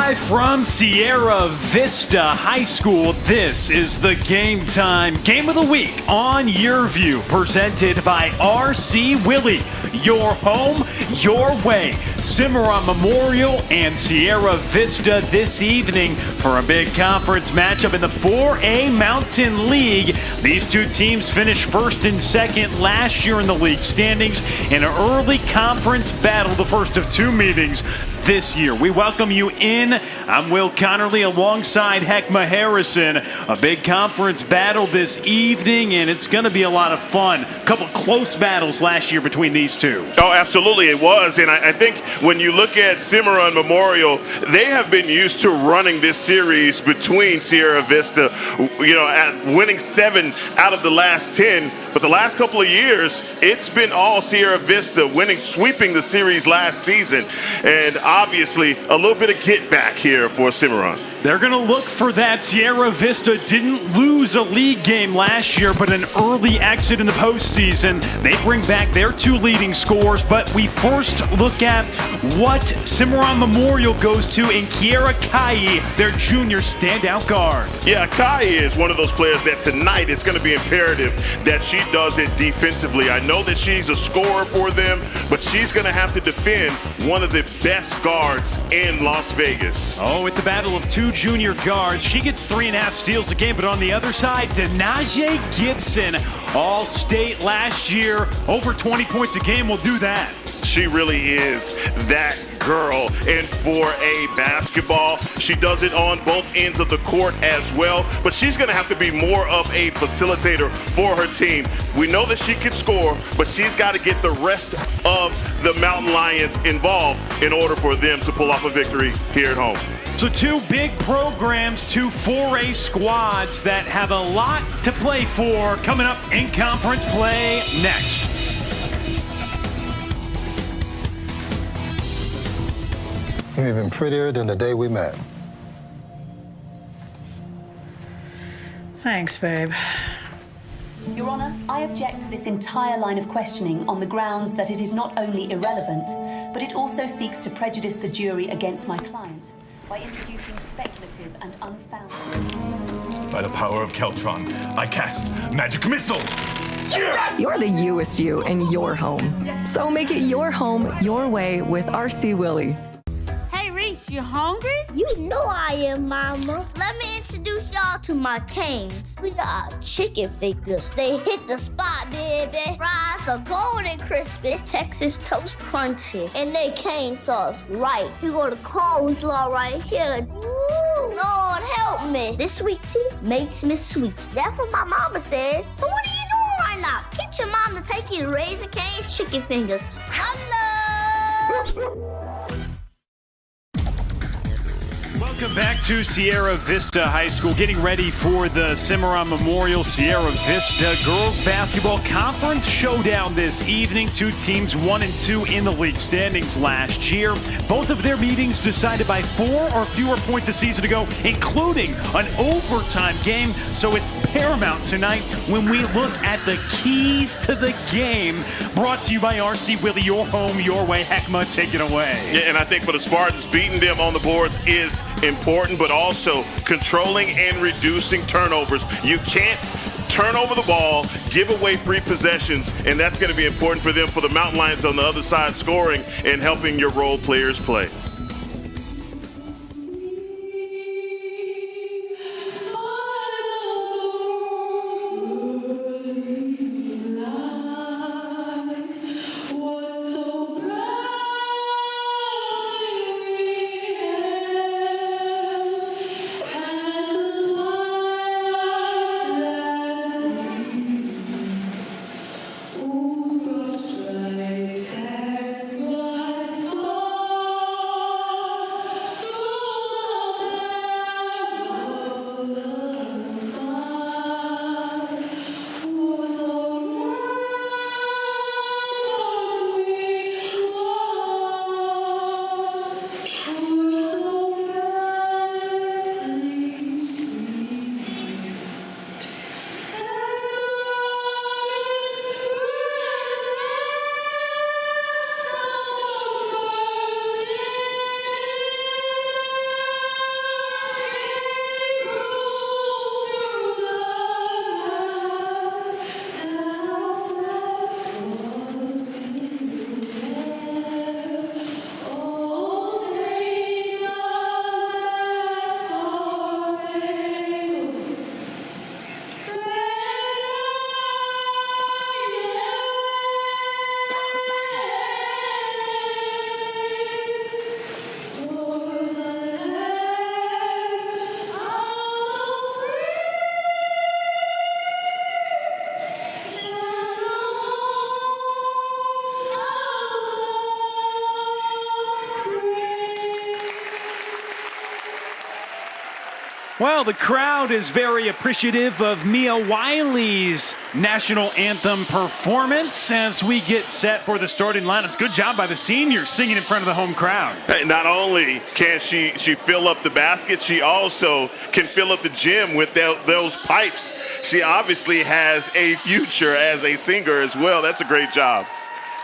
Live from Sierra Vista High School, this is the Game Time Game of the Week on Your View, presented by R.C. Willey. Your home, your way. Cimarron-Memorial and Sierra Vista this evening for a big conference matchup in the 4A Mountain League. These two teams finished first and second last year in the league standings in an early conference battle, the first of two meetings this year. We welcome you in. I'm Will Connerly alongside Heckma Harrison. A big conference battle this evening, and it's going to be a lot of fun. A couple close battles last year between these two. Oh, absolutely, it was. And I think when you look at Cimarron-Memorial, they have been used to running this series between Sierra Vista, at winning 7 out of the last 10. But the last couple of years, it's been all Sierra Vista sweeping the series last season. And obviously, a little bit of get back here for Cimarron. They're going to look for that. Sierra Vista didn't lose a league game last year, but an early exit in the postseason. They bring back their two leading scores, but we first look at what Cimarron-Memorial goes to in Kiera Kai, their junior standout guard. Yeah, Kai is one of those players that tonight it's going to be imperative that she does it defensively. I know that she's a scorer for them, but she's going to have to defend one of the best guards in Las Vegas. Oh, it's a battle of two junior guards. She gets 3.5 steals a game, but on the other side, Denaje Gibson, all-state last year, over 20 points a game will do that. She really is that girl in 4A basketball. She does it on both ends of the court as well, but she's going to have to be more of a facilitator for her team. We know that she can score, but she's got to get the rest of the Mountain Lions involved in order for them to pull off a victory here at home. So two big programs, two 4A squads that have a lot to play for coming up in conference play next. You're even prettier than the day we met. Thanks, babe. Your Honor, I object to this entire line of questioning on the grounds that it is not only irrelevant, but it also seeks to prejudice the jury against my client by introducing speculative and unfounded. By the power of Keltron, I cast Magic Missile! Yes! You're the youest you in your home. So make it your home, your way with R.C. Willey. You hungry? You know I am, Mama. Let me introduce y'all to my canes. We got chicken fingers. They hit the spot, baby. Fries are golden crispy, Texas toast crunchy, and they cane sauce right. You got a coleslaw right here. Ooh, Lord help me. This sweet tea makes me sweet. That's what my mama said. So what are you doing right now? Get your mom to take you to Raising Cane's chicken fingers. Hello. Welcome back to Sierra Vista High School, getting ready for the Cimarron-Memorial Sierra Vista Girls Basketball Conference Showdown this evening. Two teams 1 and 2 in the league standings last year. Both of their meetings decided by 4 or fewer points a season ago, including an overtime game. So it's paramount tonight when we look at the keys to the game. Brought to you by R.C. Willey, your home, your way. Heckma, take it away. Yeah, and I think for the Spartans, beating them on the boards is important, but also controlling and reducing turnovers. You can't turn over the ball, give away free possessions, and that's going to be important for them, for the Mountain Lions on the other side scoring and helping your role players play. Well, the crowd is very appreciative of Mia Wiley's national anthem performance as we get set for the starting lineups. Good job by the seniors singing in front of the home crowd. Hey, not only can she fill up the basket, she also can fill up the gym with those pipes. She obviously has a future as a singer as well. That's a great job.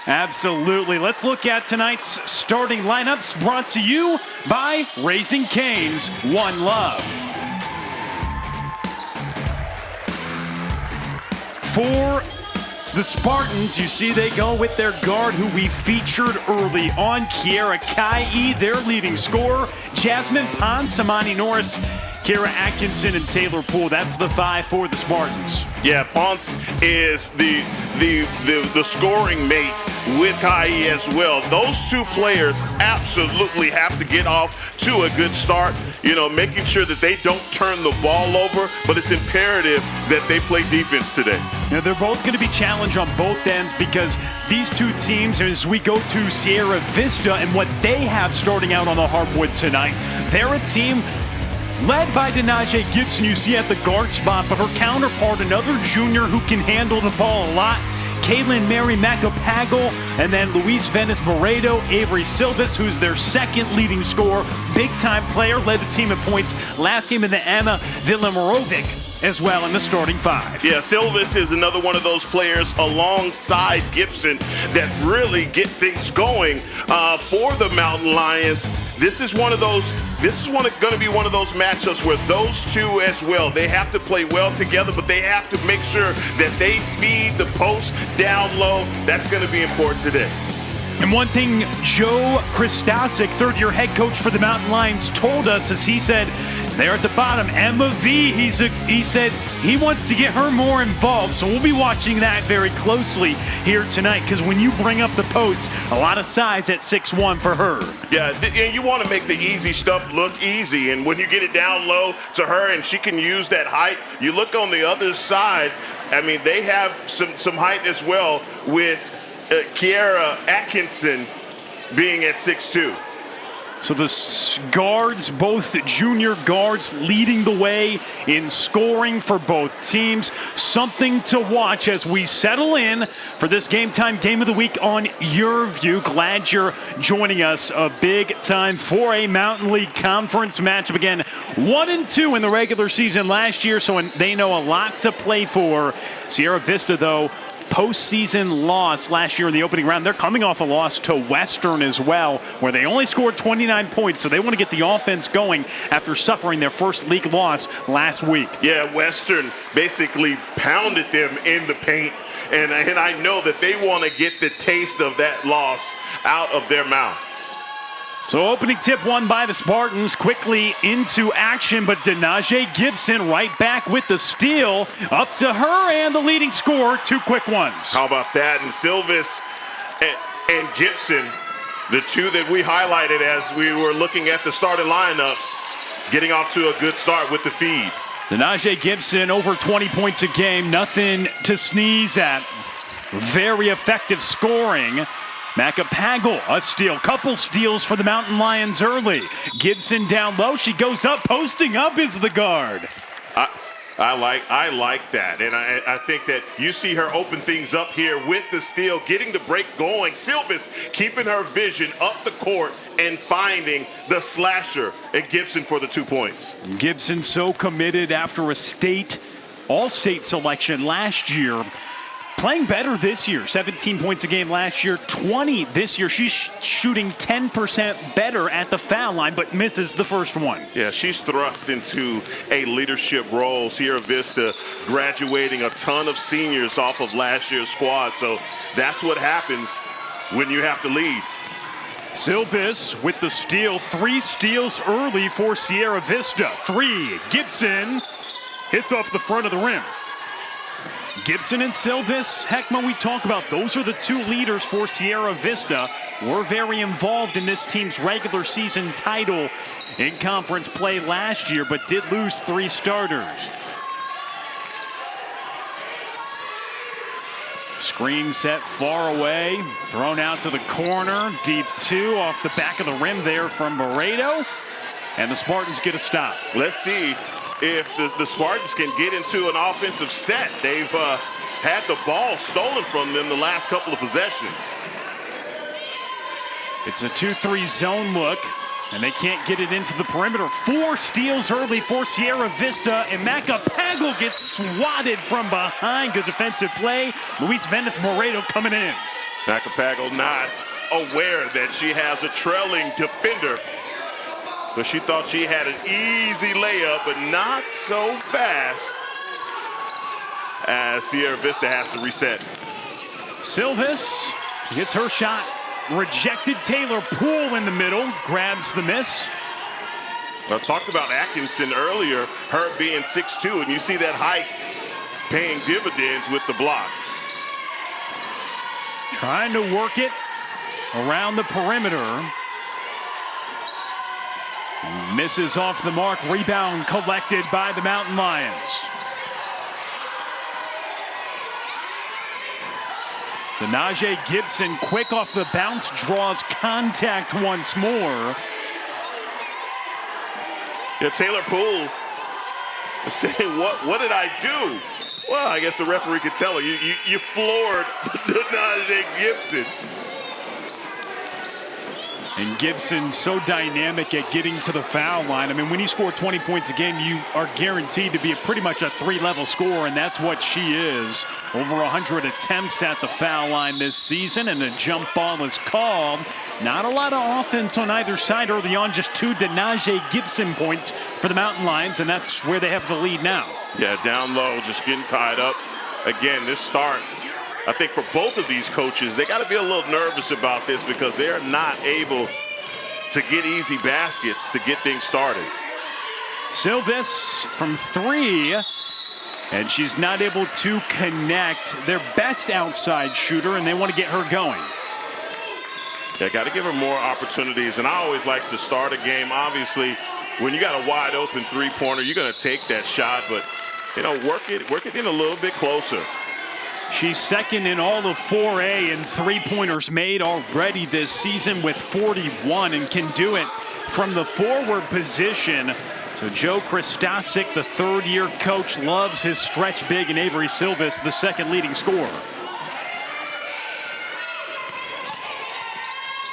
Absolutely. Let's look at tonight's starting lineups brought to you by Raising Cane's One Love. For the Spartans, you see they go with their guard who we featured early on, Kiera Kai, their leading scorer, Jasmine Pond, Samani Norris, Kira Atkinson, and Taylor Poole. That's the 5 for the Spartans. Yeah, Ponce is the scoring mate with Kai as well. Those two players absolutely have to get off to a good start, you know, making sure that they don't turn the ball over, but it's imperative that they play defense today. Now, they're both going to be challenged on both ends because these two teams, as we go to Sierra Vista and what they have starting out on the hardwood tonight, they're a team led by Denaje Gibson, you see at the guard spot, but her counterpart, another junior who can handle the ball a lot, Caitlin Mary Macapagal, and then Luis Venice Moredo, Avery Silvis, who's their second leading scorer, big-time player, led the team in points last game, in the Anna Villamorovic as well in the starting 5. Yeah, Silvis is another one of those players alongside Gibson that really get things going for the Mountain Lions. This is going to be one of those matchups where those two as well, they have to play well together, but they have to make sure that they feed the post down low. That's going to be important today. And one thing Joe Christasic, third-year head coach for the Mountain Lions, told us as he said, there at the bottom, Emma V, he said he wants to get her more involved. So we'll be watching that very closely here tonight because when you bring up the post, a lot of size at 6'1" for her. Yeah, and you want to make the easy stuff look easy. And when you get it down low to her and she can use that height, you look on the other side, I mean, they have some height as well with Kiera Atkinson being at 6'2". So the guards, both junior guards, leading the way in scoring for both teams. Something to watch as we settle in for this Game Time Game of the Week on Your View. Glad you're joining us. A big time for a Mountain League Conference matchup. Again, 1-2 in the regular season last year, so they know a lot to play for. Sierra Vista, though, postseason loss last year in the opening round. They're coming off a loss to Western as well, where they only scored 29 points, so they want to get the offense going after suffering their first league loss last week. Yeah, Western basically pounded them in the paint, and I know that they want to get the taste of that loss out of their mouth. So opening tip won by the Spartans, quickly into action, but Denaje Gibson right back with the steal. Up to her and the leading scorer, 2 quick ones. How about that? And Silvis and Gibson, the two that we highlighted as we were looking at the starting lineups, getting off to a good start with the feed. Denaje Gibson over 20 points a game, nothing to sneeze at. Very effective scoring. Macapagal, a steal. Couple steals for the Mountain Lions early. Gibson down low. She goes up. Posting up is the guard. I like that. And I think that you see her open things up here with the steal, getting the break going. Silvis keeping her vision up the court and finding the slasher at Gibson for the 2 points. Gibson so committed after a all-state selection last year. Playing better this year, 17 points a game last year, 20 this year. She's shooting 10% better at the foul line, but misses the first one. Yeah, she's thrust into a leadership role. Sierra Vista graduating a ton of seniors off of last year's squad, so that's what happens when you have to lead. Silvis with the steal, 3 steals early for Sierra Vista. 3, Gibson hits off the front of the rim. Gibson and Silvis, Heckma, we talk about, those are the 2 leaders for Sierra Vista. Were very involved in this team's regular season title in conference play last year, but did lose 3 starters. Screen set far away, thrown out to the corner, deep 2 off the back of the rim there from Moredo, and the Spartans get a stop. Let's see if the Spartans can get into an offensive set. They've had the ball stolen from them the last couple of possessions. It's a 2-3 zone look, and they can't get it into the perimeter. 4 steals early for Sierra Vista, and Macapagal gets swatted from behind. Good defensive play. Luis Venice-Moreto coming in. Macapagal not aware that she has a trailing defender, but she thought she had an easy layup, but not so fast as Sierra Vista has to reset. Silvis gets her shot rejected. Taylor Poole in the middle grabs the miss. I talked about Atkinson earlier, her being 6'2", and you see that height paying dividends with the block. Trying to work it around the perimeter. Misses off the mark. Rebound collected by the Mountain Lions. Denaje Gibson, quick off the bounce, draws contact once more. Yeah, Taylor Poole saying, what did I do? Well, I guess the referee could tell her, you floored Denaje Gibson. And Gibson so dynamic at getting to the foul line. I mean, when you score 20 points a game, you are guaranteed to be pretty much a 3-level scorer, and that's what she is. Over 100 attempts at the foul line this season, and a jump ball is called. Not a lot of offense on either side early on, just 2 Denaje Gibson points for the Mountain Lions, and that's where they have the lead now. Yeah, down low, just getting tied up. Again, this start, I think for both of these coaches, they got to be a little nervous about this because they're not able to get easy baskets to get things started. Silvis from 3, and she's not able to connect. Their best outside shooter, and they want to get her going. They got to give her more opportunities, and I always like to start a game. Obviously, when you got a wide open three-pointer, you're going to take that shot, but you know, work it in a little bit closer. She's second in all of 4A in three-pointers made already this season with 41, and can do it from the forward position. So Joe Christosic, the third-year coach, loves his stretch big, and Avery Silvis, the second leading scorer.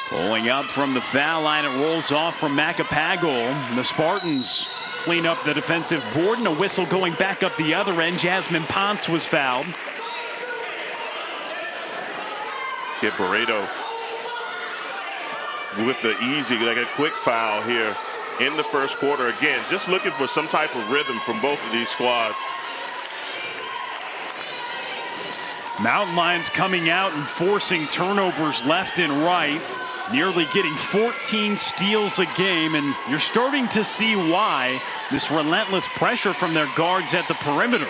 Pulling up from the foul line, it rolls off from Macapagal. The Spartans clean up the defensive board, and a whistle going back up the other end. Jasmine Ponce was fouled. Get Barreto with the easy, like a quick foul here in the first quarter. Again, just looking for some type of rhythm from both of these squads. Mountain Lions coming out and forcing turnovers left and right, nearly getting 14 steals a game, and you're starting to see why. This relentless pressure from their guards at the perimeter.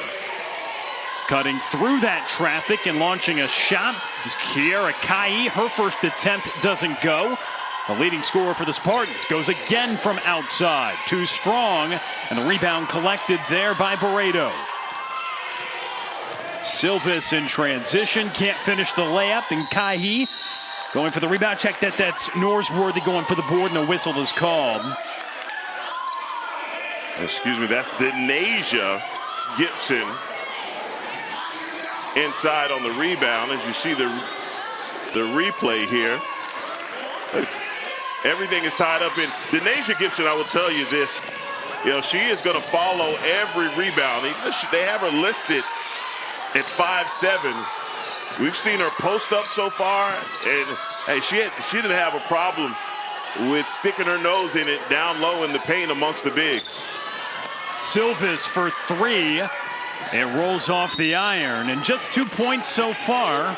Cutting through that traffic and launching a shot is Kiera Kai. Her first attempt doesn't go. The leading scorer for the Spartans goes again from outside. Too strong, and the rebound collected there by Barreto. Silvis in transition, can't finish the layup, and Kai going for the rebound. Check that, that's Norsworthy going for the board, and a whistle is called. Excuse me, that's Denasia Gibson inside on the rebound. As you see the replay here, everything is tied up in Denasia Gibson. I will tell you this, you know, she is going to follow every rebound. They have her listed at 5'7". We've seen her post up so far, and hey, she didn't have a problem with sticking her nose in it down low in the paint amongst the bigs. Silvis for 3. It rolls off the iron, and just 2 points so far.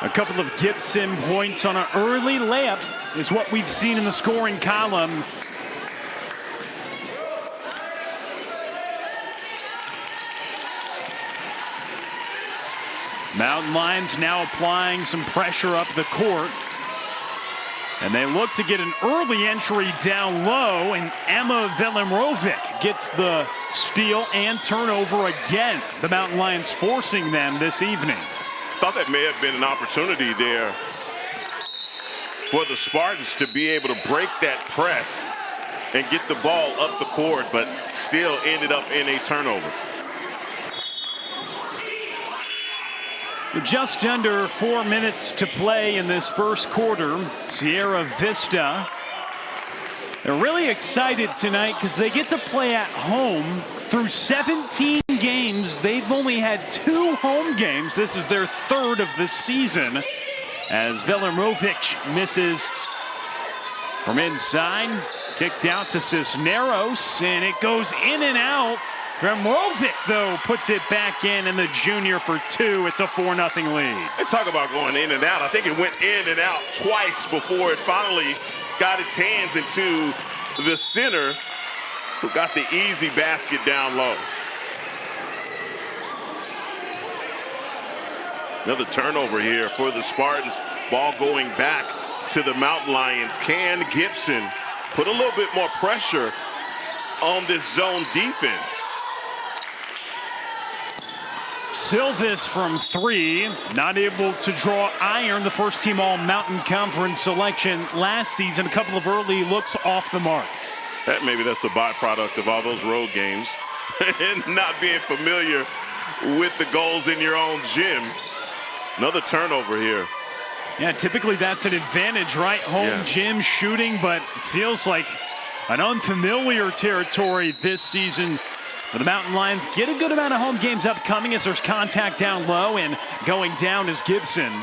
A couple of Gibson points on an early layup is what we've seen in the scoring column. Mountain Lions now applying some pressure up the court. And they look to get an early entry down low, and Emma Velimrovic gets the steal and turnover again. The Mountain Lions forcing them this evening. Thought that may have been an opportunity there for the Spartans to be able to break that press and get the ball up the court, but still ended up in a turnover. Just under 4 minutes to play in this first quarter. Sierra Vista, they're really excited tonight because they get to play at home. Through 17 games, they've only had 2 home games. This is their 3rd of the season, as Velimovic misses from inside. Kicked out to Cisneros, and it goes in and out. Velimovic, though, puts it back in, and the junior for 2. It's a 4-0 lead. And talk about going in and out. I think it went in and out twice before it finally got its hands into the center, who got the easy basket down low. Another turnover here for the Spartans. Ball going back to the Mountain Lions. Can Gibson put a little bit more pressure on this zone defense? Silvis from 3, not able to draw iron. The first team All-Mountain Conference selection last season. A couple of early looks off the mark. Maybe that's the byproduct of all those road games and not being familiar with the goals in your own gym. Another turnover here. Yeah, typically that's an advantage, right? Home gym shooting, but it feels like an unfamiliar territory this season for the Mountain Lions. Get a good amount of home games upcoming as there's contact down low, and going down is Gibson.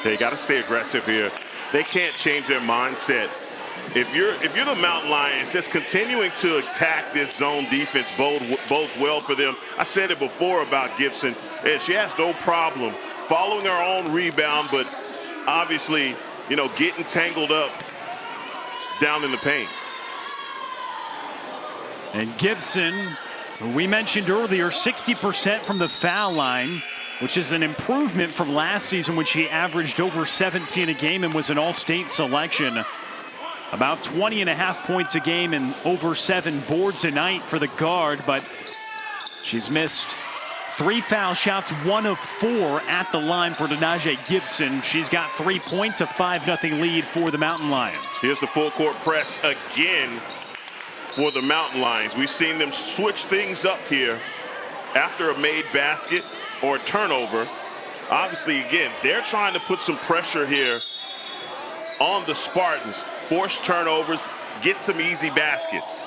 They got to stay aggressive here. They can't change their mindset. If you're the Mountain Lions, just continuing to attack this zone defense bodes well for them. I said it before about Gibson, and she has no problem following her own rebound, but obviously, you know, getting tangled up down in the paint. And Gibson, who we mentioned earlier, 60% from the foul line, which is an improvement from last season, which he averaged over 17 a game and was an all-state selection. About 20.5 points a game and over 7 boards a night for the guard, but she's missed 3 foul shots, 1 of 4 at the line for Denaje Gibson. She's got 3 points, a 5-0 lead for the Mountain Lions. Here's the full court press again for the Mountain Lions. We've seen them switch things up here after a made basket or a turnover. Obviously, again, they're trying to put some pressure here on the Spartans, force turnovers, get some easy baskets.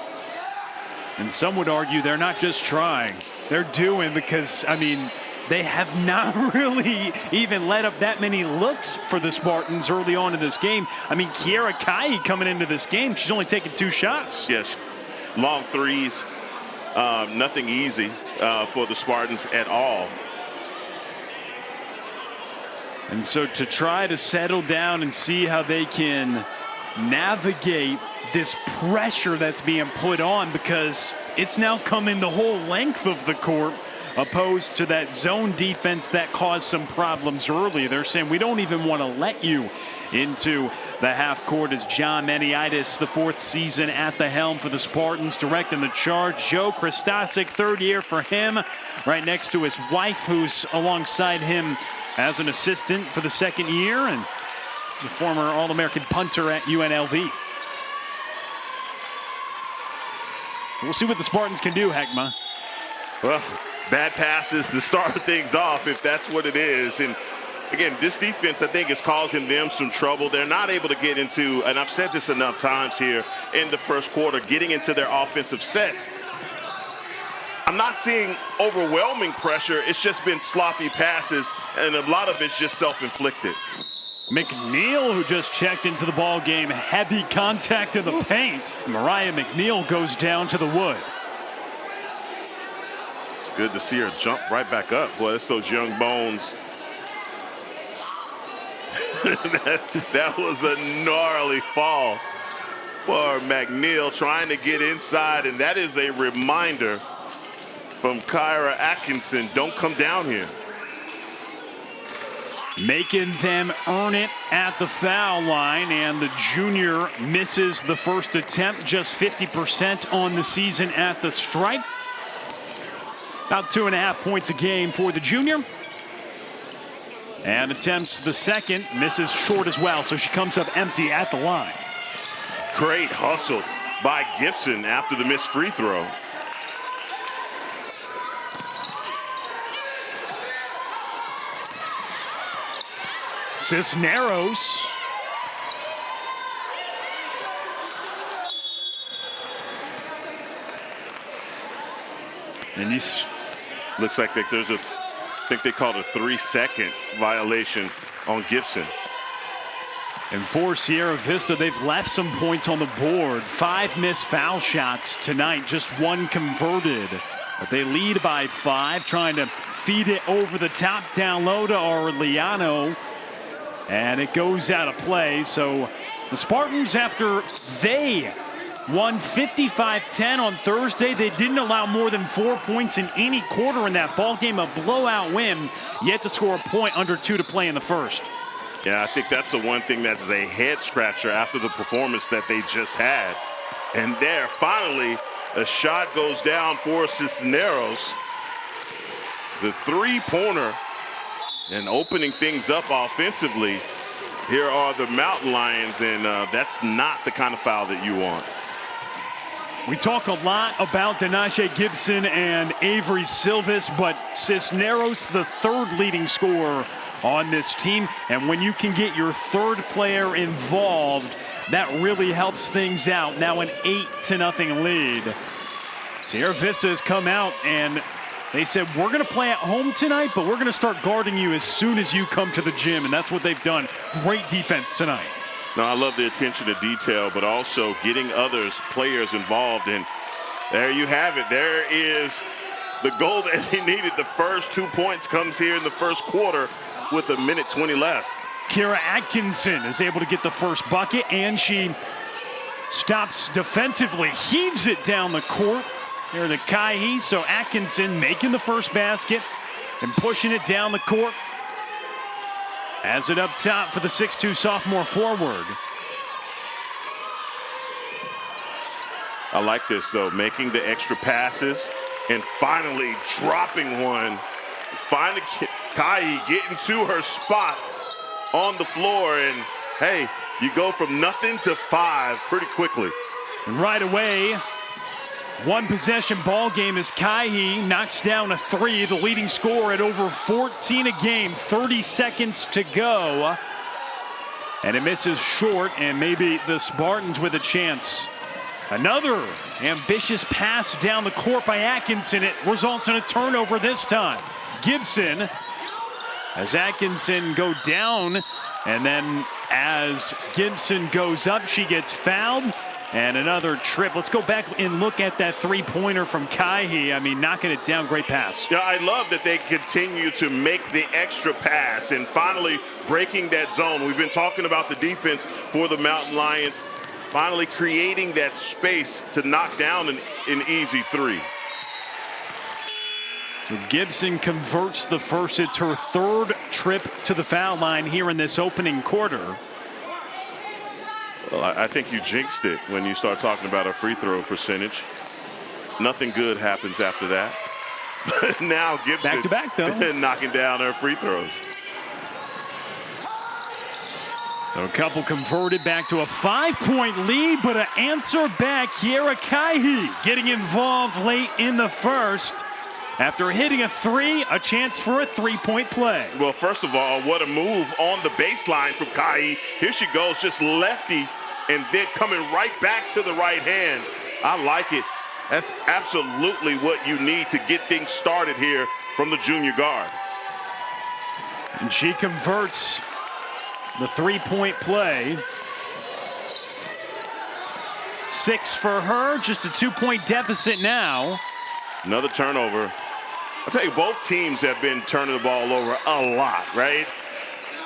And some would argue they're not just trying, they're doing, because, I mean, they have not really even let up that many looks for the Spartans early on in this game. I mean, Kiera Kai coming into this game, she's only taken 2 shots. Yes, long threes, nothing easy for the Spartans at all. And so to try to settle down and see how they can navigate this pressure that's being put on, because it's now coming the whole length of the court, opposed to that zone defense that caused some problems early. They're saying we don't even want to let you into the half court, as John Maniatis, the 4th season at the helm for the Spartans, directing the charge. Joe Christosic, 3rd year for him, right next to his wife, who's alongside him as an assistant for the 2nd year, and he's a former All-American punter at UNLV. We'll see what the Spartans can do, Hegma. Well, bad passes to start things off, if that's what it is. And again, this defense, I think, is causing them some trouble. They're not able to get into, and I've said this enough times here in the first quarter, getting into their offensive sets. I'm not seeing overwhelming pressure. It's just been sloppy passes, and a lot of it's just self-inflicted. McNeil, who just checked into the ball game, heavy contact in the paint. Mariah McNeil goes down to the wood. It's good to see her jump right back up. Boy, it's those young bones. that was a gnarly fall for McNeil, trying to get inside, and that is a reminder from Kyra Atkinson, don't come down here. Making them earn it at the foul line, and the junior misses the first attempt, just 50% on the season at the stripe. About 2.5 points a game for the junior. And attempts the second, misses short as well, so she comes up empty at the line. Great hustle by Gibson after the missed free throw. Cisneros. And looks like there's I think they called a 3-second violation on Gibson. And for Sierra Vista, they've left some points on the board. 5 missed foul shots tonight, just 1 converted. But they lead by 5, trying to feed it over the top down low to Aureliano. And it goes out of play. So the Spartans, after they won 55-10 on Thursday, they didn't allow more than 4 points in any quarter in that ball game. A blowout win, yet to score a point under 2 to play in the first. Yeah, I think that's the one thing that's a head scratcher after the performance that they just had. And there, finally, a shot goes down for Cisneros. The three-pointer, and opening things up offensively. Here are the Mountain Lions, and that's not the kind of foul that you want. We talk a lot about Denache Gibson and Avery Silvis, but Cisneros, the 3rd leading scorer on this team. And when you can get your 3rd player involved, that really helps things out. Now an 8-0 lead. Sierra Vista has come out and they said, we're going to play at home tonight, but we're going to start guarding you as soon as you come to the gym. And that's what they've done. Great defense tonight. Now, I love the attention to detail, but also getting players involved. And there you have it. There is the goal that he needed. The first 2 points comes here in the first quarter with 1:20 left. Kira Atkinson is able to get the first bucket, and she stops defensively, heaves it down the court here to Kaihi. So Atkinson making the first basket and pushing it down the court. Has it up top for the 6'2" sophomore forward. I like this, though, making the extra passes and finally dropping one. Finally, Kai getting to her spot on the floor, and hey, you go from nothing to 5 pretty quickly. And right away, 1 possession ball game as Kaihi knocks down a 3, the leading scorer at over 14 a game, 30 seconds to go. And it misses short, and maybe the Spartans with a chance. Another ambitious pass down the court by Atkinson. It results in a turnover this time. Gibson, as Atkinson go down, and then as Gibson goes up, she gets fouled. And another trip. Let's go back and look at that 3-pointer from Kaihi. I mean, knocking it down, great pass. Yeah, I love that they continue to make the extra pass and finally breaking that zone. We've been talking about the defense for the Mountain Lions, finally creating that space to knock down an easy 3. So Gibson converts the first. It's her 3rd trip to the foul line here in this opening quarter. Well, I think you jinxed it when you start talking about a free throw percentage. Nothing good happens after that. Now Gibson back-to-back, though. knocking down her free throws. So a couple converted back to a 5-point lead, but an answer back. Kiera Kaihi getting involved late in the first. After hitting a 3, a chance for a 3-point play. Well, first of all, what a move on the baseline from Kaihi. Here she goes, just lefty, and then coming right back to the right hand. I like it. That's absolutely what you need to get things started here from the junior guard. And she converts the 3-point play. 6 for her, just a 2-point deficit now. Another turnover. I'll tell you, both teams have been turning the ball over a lot, right?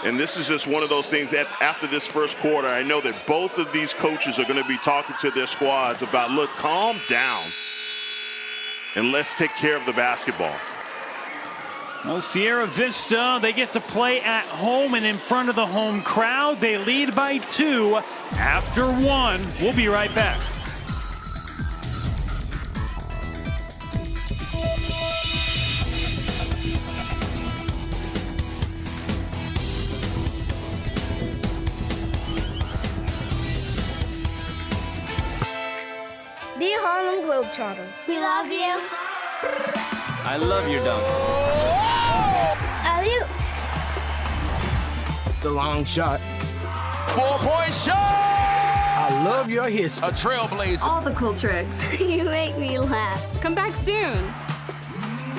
And this is just one of those things that after this first quarter, I know that both of these coaches are going to be talking to their squads about, look, calm down and let's take care of the basketball. Well, Sierra Vista, they get to play at home and in front of the home crowd. They lead by 2 after 1. We'll be right back. Globetrotters. We love you. I love your dunks. Alley-oops. The long shot. 4-point shot! I love your history. A trailblazer. All the cool tricks. You make me laugh. Come back soon.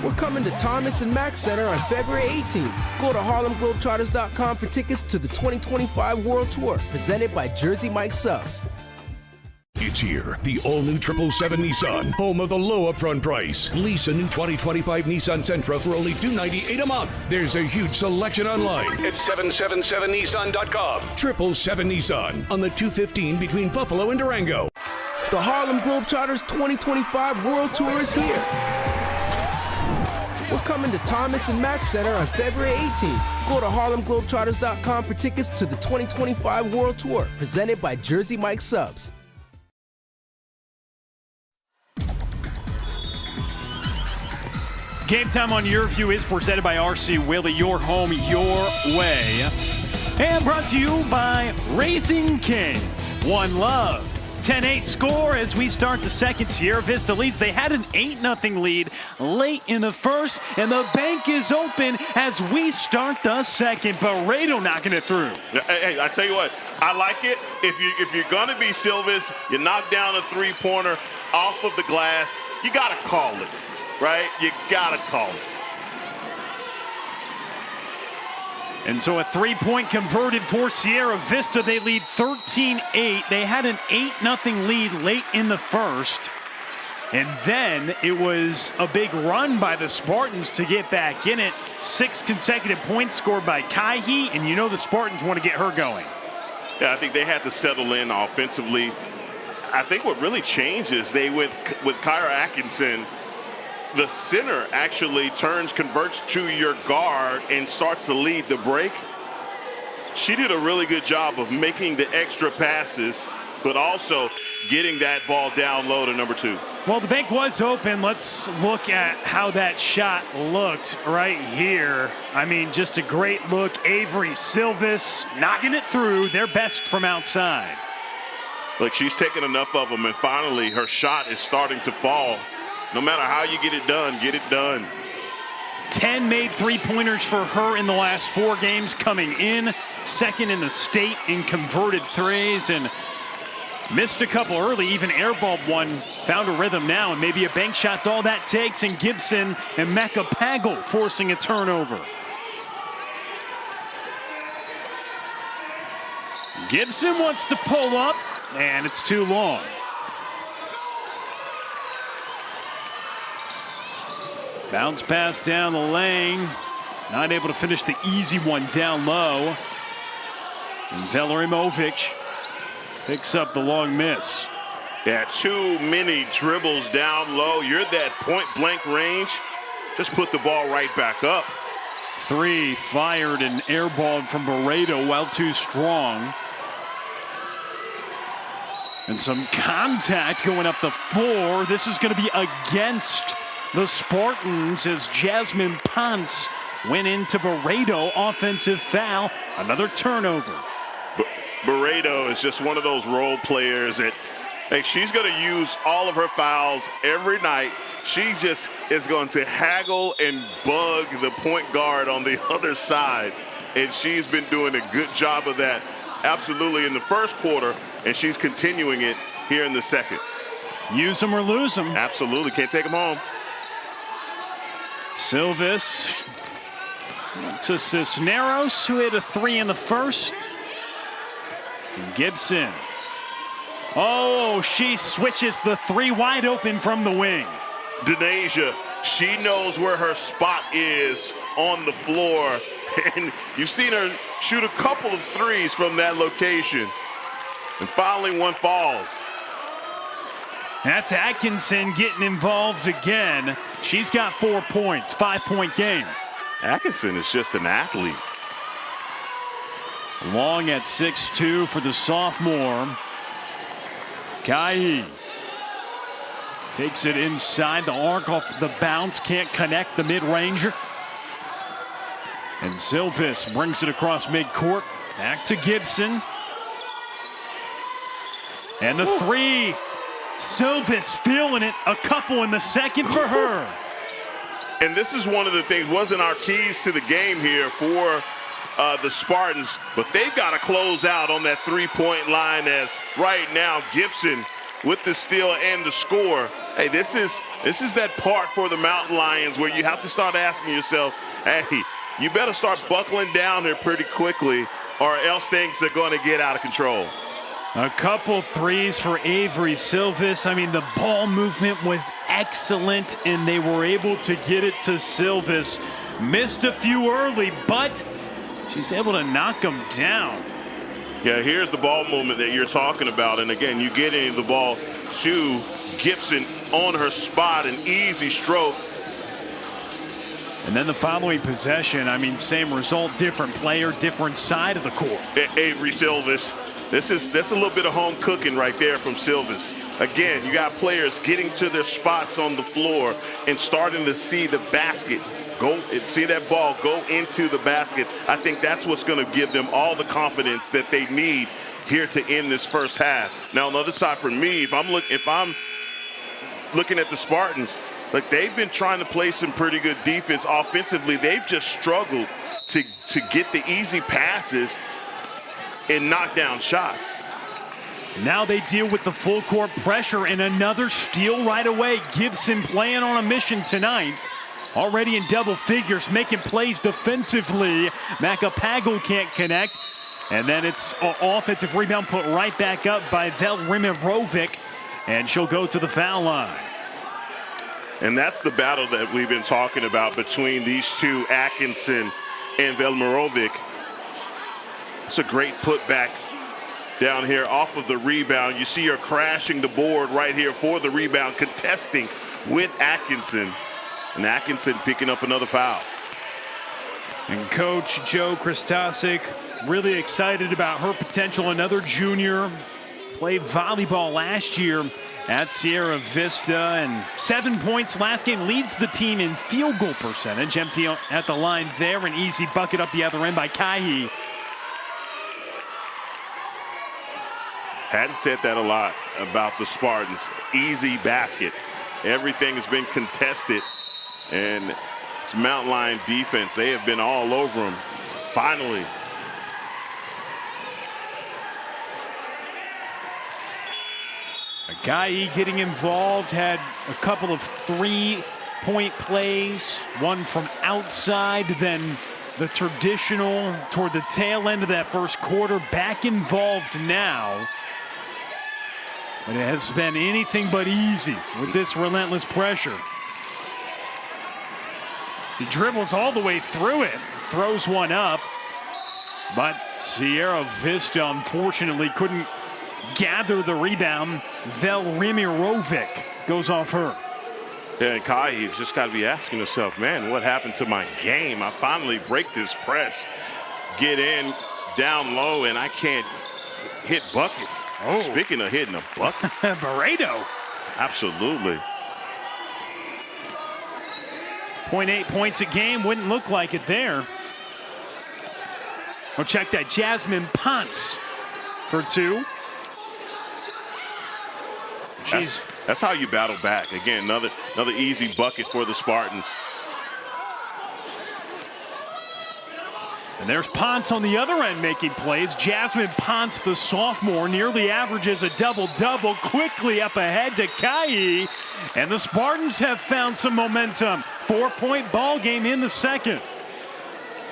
We're coming to Thomas and Mack Center on February 18th. Go to HarlemGlobetrotters.com for tickets to the 2025 World Tour, presented by Jersey Mike Subs. It's here, the all-new 777 Nissan, home of the low upfront price. Lease a new 2025 Nissan Sentra for only $298 a month. There's a huge selection online at 777nissan.com. 777 Nissan on the 215 between Buffalo and Durango. The Harlem Globetrotters 2025 World Tour is here. We're coming to Thomas and Mack Center on February 18th. Go to HarlemGlobetrotters.com for tickets to the 2025 World Tour, presented by Jersey Mike Subs. Game Time on Your View is presented by RC Willie, your home, your way. And brought to you by Raising Cane's. One Love. 10-8 score as we start the second. Sierra Vista leads. They had an 8-0 lead late in the first, and the bank is open as we start the second. Barreto knocking it through. Hey, I tell you what, I like it. If you're going to be Silvis, you knock down a three-pointer off of the glass, you got to call it, right? You got to call it. And so a three-point converted for Sierra Vista. They lead 13-8. They had an 8-0 lead late in the first. And then it was a big run by the Spartans to get back in it. 6 consecutive points scored by Kaihi, and you know the Spartans want to get her going. Yeah, I think they had to settle in offensively. I think what really changed is they went with Kyra Atkinson. The center actually converts to your guard and starts to lead the break. She did a really good job of making the extra passes, but also getting that ball down low to number 2. Well, the bank was open. Let's look at how that shot looked right here. I mean, just a great look. Avery Silvis knocking it through, their best from outside. Look, she's taken enough of them, and finally her shot is starting to fall. No matter how you get it done, get it done. 10 made three-pointers for her in the last 4 games, coming in second in the state in converted threes, and missed a couple early, even airballed one, found a rhythm now, and maybe a bank shot's all that takes, and Gibson and Mecca Pagel forcing a turnover. Gibson wants to pull up, and it's too long. Bounce pass down the lane. Not able to finish the easy one down low. And Velerimovic picks up the long miss. Yeah, too many dribbles down low. You're that point-blank range. Just put the ball right back up. 3 fired and airballed from Barreto, well too strong. And some contact going up the floor. This is going to be against the Spartans as Jasmine Ponce went into Barreto. Offensive foul, another turnover. Barreto is just one of those role players that, like, she's going to use all of her fouls every night. She just is going to haggle and bug the point guard on the other side. And she's been doing a good job of that absolutely in the first quarter, and she's continuing it here in the second. Use them or lose them. Absolutely, can't take them home. Silvis to Cisneros, who hit a 3 in the first. And Gibson. Oh, she switches the 3 wide open from the wing. Denasia, she knows where her spot is on the floor. And you've seen her shoot a couple of threes from that location. And finally one falls. That's Atkinson getting involved again. She's got 4 points, 5-point game. Atkinson is just an athlete. Long at 6'2" for the sophomore. Kaihi takes it inside the arc off the bounce. Can't connect the mid-ranger. And Silvis brings it across midcourt. Back to Gibson. And the 3 Silvis feeling it, a couple in the second for her. And this is one of the things, wasn't our keys to the game here for the Spartans, but they've got to close out on that three-point line as right now Gibson with the steal and the score. Hey, this is that part for the Mountain Lions where you have to start asking yourself, hey, you better start buckling down here pretty quickly or else things are going to get out of control. A couple threes for Avery Silvis. I mean, the ball movement was excellent, and they were able to get it to Silvis. Missed a few early, but she's able to knock them down. Yeah, here's the ball movement that you're talking about. And again, you get in the ball to Gibson on her spot, an easy stroke. And then the following possession, I mean, same result, different player, different side of the court. Avery Silvis. That's a little bit of home cooking right there from Silvis. Again, you got players getting to their spots on the floor and starting to see the basket see that ball go into the basket. I think that's what's going to give them all the confidence that they need here to end this first half. Now, on the other side for me, if I'm looking at the Spartans, like they've been trying to play some pretty good defense offensively. They've just struggled to get the easy passes and knock down shots. Now they deal with the full court pressure and another steal right away. Gibson playing on a mission tonight. Already in double figures, making plays defensively. Macapagal can't connect. And then it's an offensive rebound put right back up by Velimirovic. And she'll go to the foul line. And that's the battle that we've been talking about between these two, Atkinson and Velimirovic. It's a great putback down here off of the rebound. You see her crashing the board right here for the rebound, contesting with Atkinson. And Atkinson picking up another foul. And Coach Joe Christosic really excited about her potential. Another junior, played volleyball last year at Sierra Vista, and 7 points last game, leads the team in field goal percentage. Empty at the line there, an easy bucket up the other end by Kahi. Hadn't said that a lot about the Spartans. Easy basket. Everything has been contested, and it's Mountain Lion defense. They have been all over them. Finally. Guy getting involved, had a couple of three-point plays, one from outside, then the traditional toward the tail end of that first quarter. Back involved now. But it has been anything but easy with this relentless pressure. She dribbles all the way through it, throws one up, but Sierra Vista unfortunately couldn't gather the rebound. Velimirovic goes off her. Yeah, and Kai's just got to be asking herself, man, what happened to my game? I finally break this press, get in down low, and I can't hit buckets. Oh. Speaking of hitting a bucket. Barreto. Absolutely. 0.8 points a game, wouldn't look like it there. Oh, check that, Jasmine Ponce for two. That's how you battle back. Again, another easy bucket for the Spartans. And there's Ponce on the other end making plays. Jasmine Ponce, the sophomore, nearly averages a double-double. Quickly up ahead to Kai. And the Spartans have found some momentum. 4-point ball game in the second.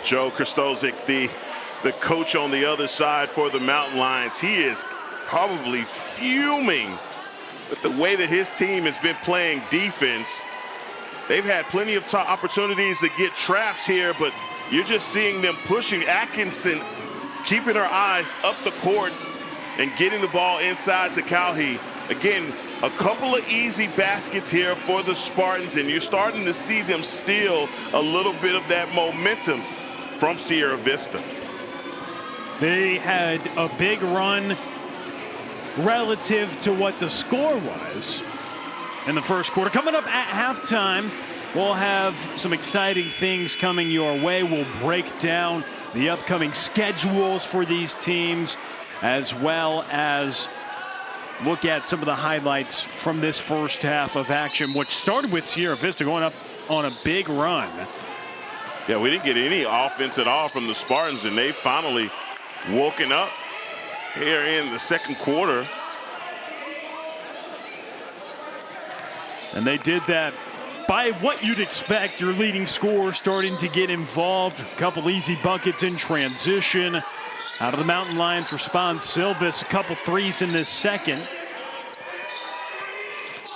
Joe Christosic, the coach on the other side for the Mountain Lions, he is probably fuming with the way that his team has been playing defense. They've had plenty of opportunities to get traps here, but you're just seeing them pushing. Atkinson keeping her eyes up the court and getting the ball inside to Calhi. Again, a couple of easy baskets here for the Spartans, and you're starting to see them steal a little bit of that momentum from Sierra Vista. They had a big run relative to what the score was in the first quarter. Coming up at halftime, we'll have some exciting things coming your way. We'll break down the upcoming schedules for these teams, as well as look at some of the highlights from this first half of action, which started with Sierra Vista going up on a big run. Yeah, we didn't get any offense at all from the Spartans, and they finally woken up here in the second quarter. And they did that by what you'd expect, your leading scorer starting to get involved. A couple easy buckets in transition. Out of the Mountain Lions responds Silvis, a couple threes in this second.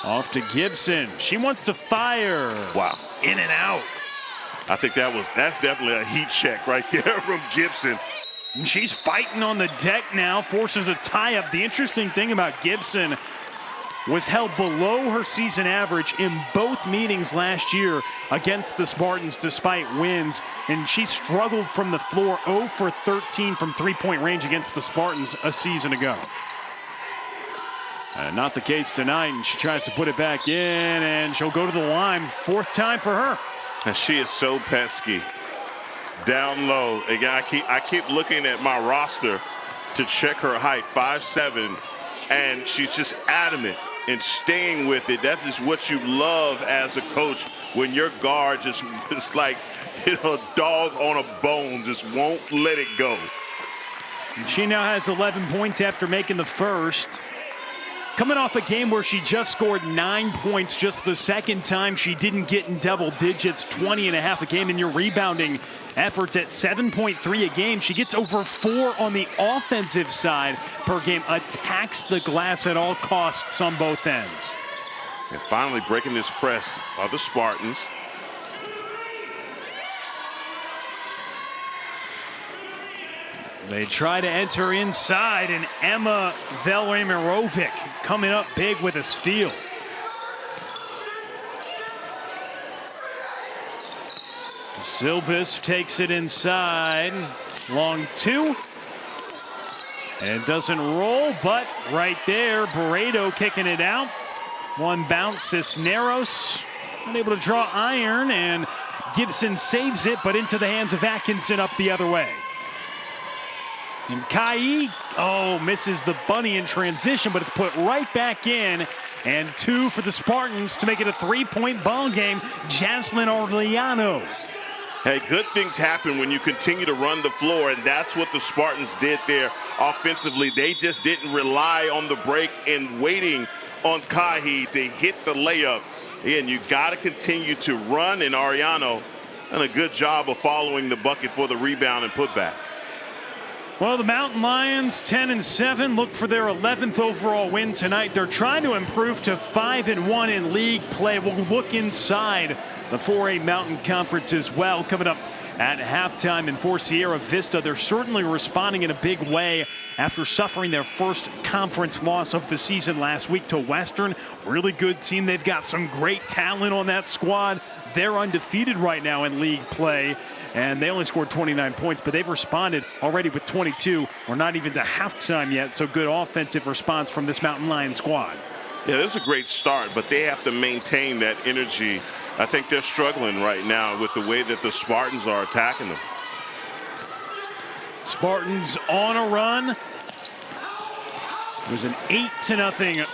Off to Gibson. She wants to fire. Wow. In and out. I think that's definitely a heat check right there from Gibson. And she's fighting on the deck now, forces a tie-up. The interesting thing about Gibson was held below her season average in both meetings last year against the Spartans despite wins. And she struggled from the floor, 0 for 13 from three-point range against the Spartans a season ago. Not the case tonight, and she tries to put it back in, and she'll go to the line. Fourth time for her. And she is so pesky. Down low. Again, I keep looking at my roster to check her height, 5'7", and she's just adamant and staying with it. That is what you love as a coach, when your guard just is like, a dog on a bone, just won't let it go. She now has 11 points after making the first. Coming off a game where she just scored 9 points, just the second time she didn't get in double digits, 20.5 a game, and your rebounding efforts at 7.3 a game. She gets over 4 on the offensive side per game, attacks the glass at all costs on both ends. And finally breaking this press of the Spartans. They try to enter inside, and Emma Velimirovic coming up big with a steal. Silvis takes it inside. Long two. And it doesn't roll, but right there, Barreto kicking it out. One bounce, Cisneros unable to draw iron, and Gibson saves it, but into the hands of Atkinson up the other way. And Kai, misses the bunny in transition, but it's put right back in. And 2 for the Spartans to make it a 3-point ball game. Jaslyn Orellano. Hey, good things happen when you continue to run the floor, and that's what the Spartans did there offensively. They just didn't rely on the break and waiting on Kai to hit the layup. And you got to continue to run, and Arellano done a good job of following the bucket for the rebound and putback. Well, the Mountain Lions, 10-7, look for their 11th overall win tonight. They're trying to improve to 5-1 in league play. We'll look inside the 4A Mountain Conference as well. Coming up at halftime, and for Sierra Vista, they're certainly responding in a big way after suffering their first conference loss of the season last week to Western. Really good team. They've got some great talent on that squad. They're undefeated right now in league play, and they only scored 29 points, but they've responded already with 22. We're not even to halftime yet, so good offensive response from this Mountain Lion squad. Yeah, this is a great start, but they have to maintain that energy. I think they're struggling right now with the way that the Spartans are attacking them. Spartans on a run. There's an 8-0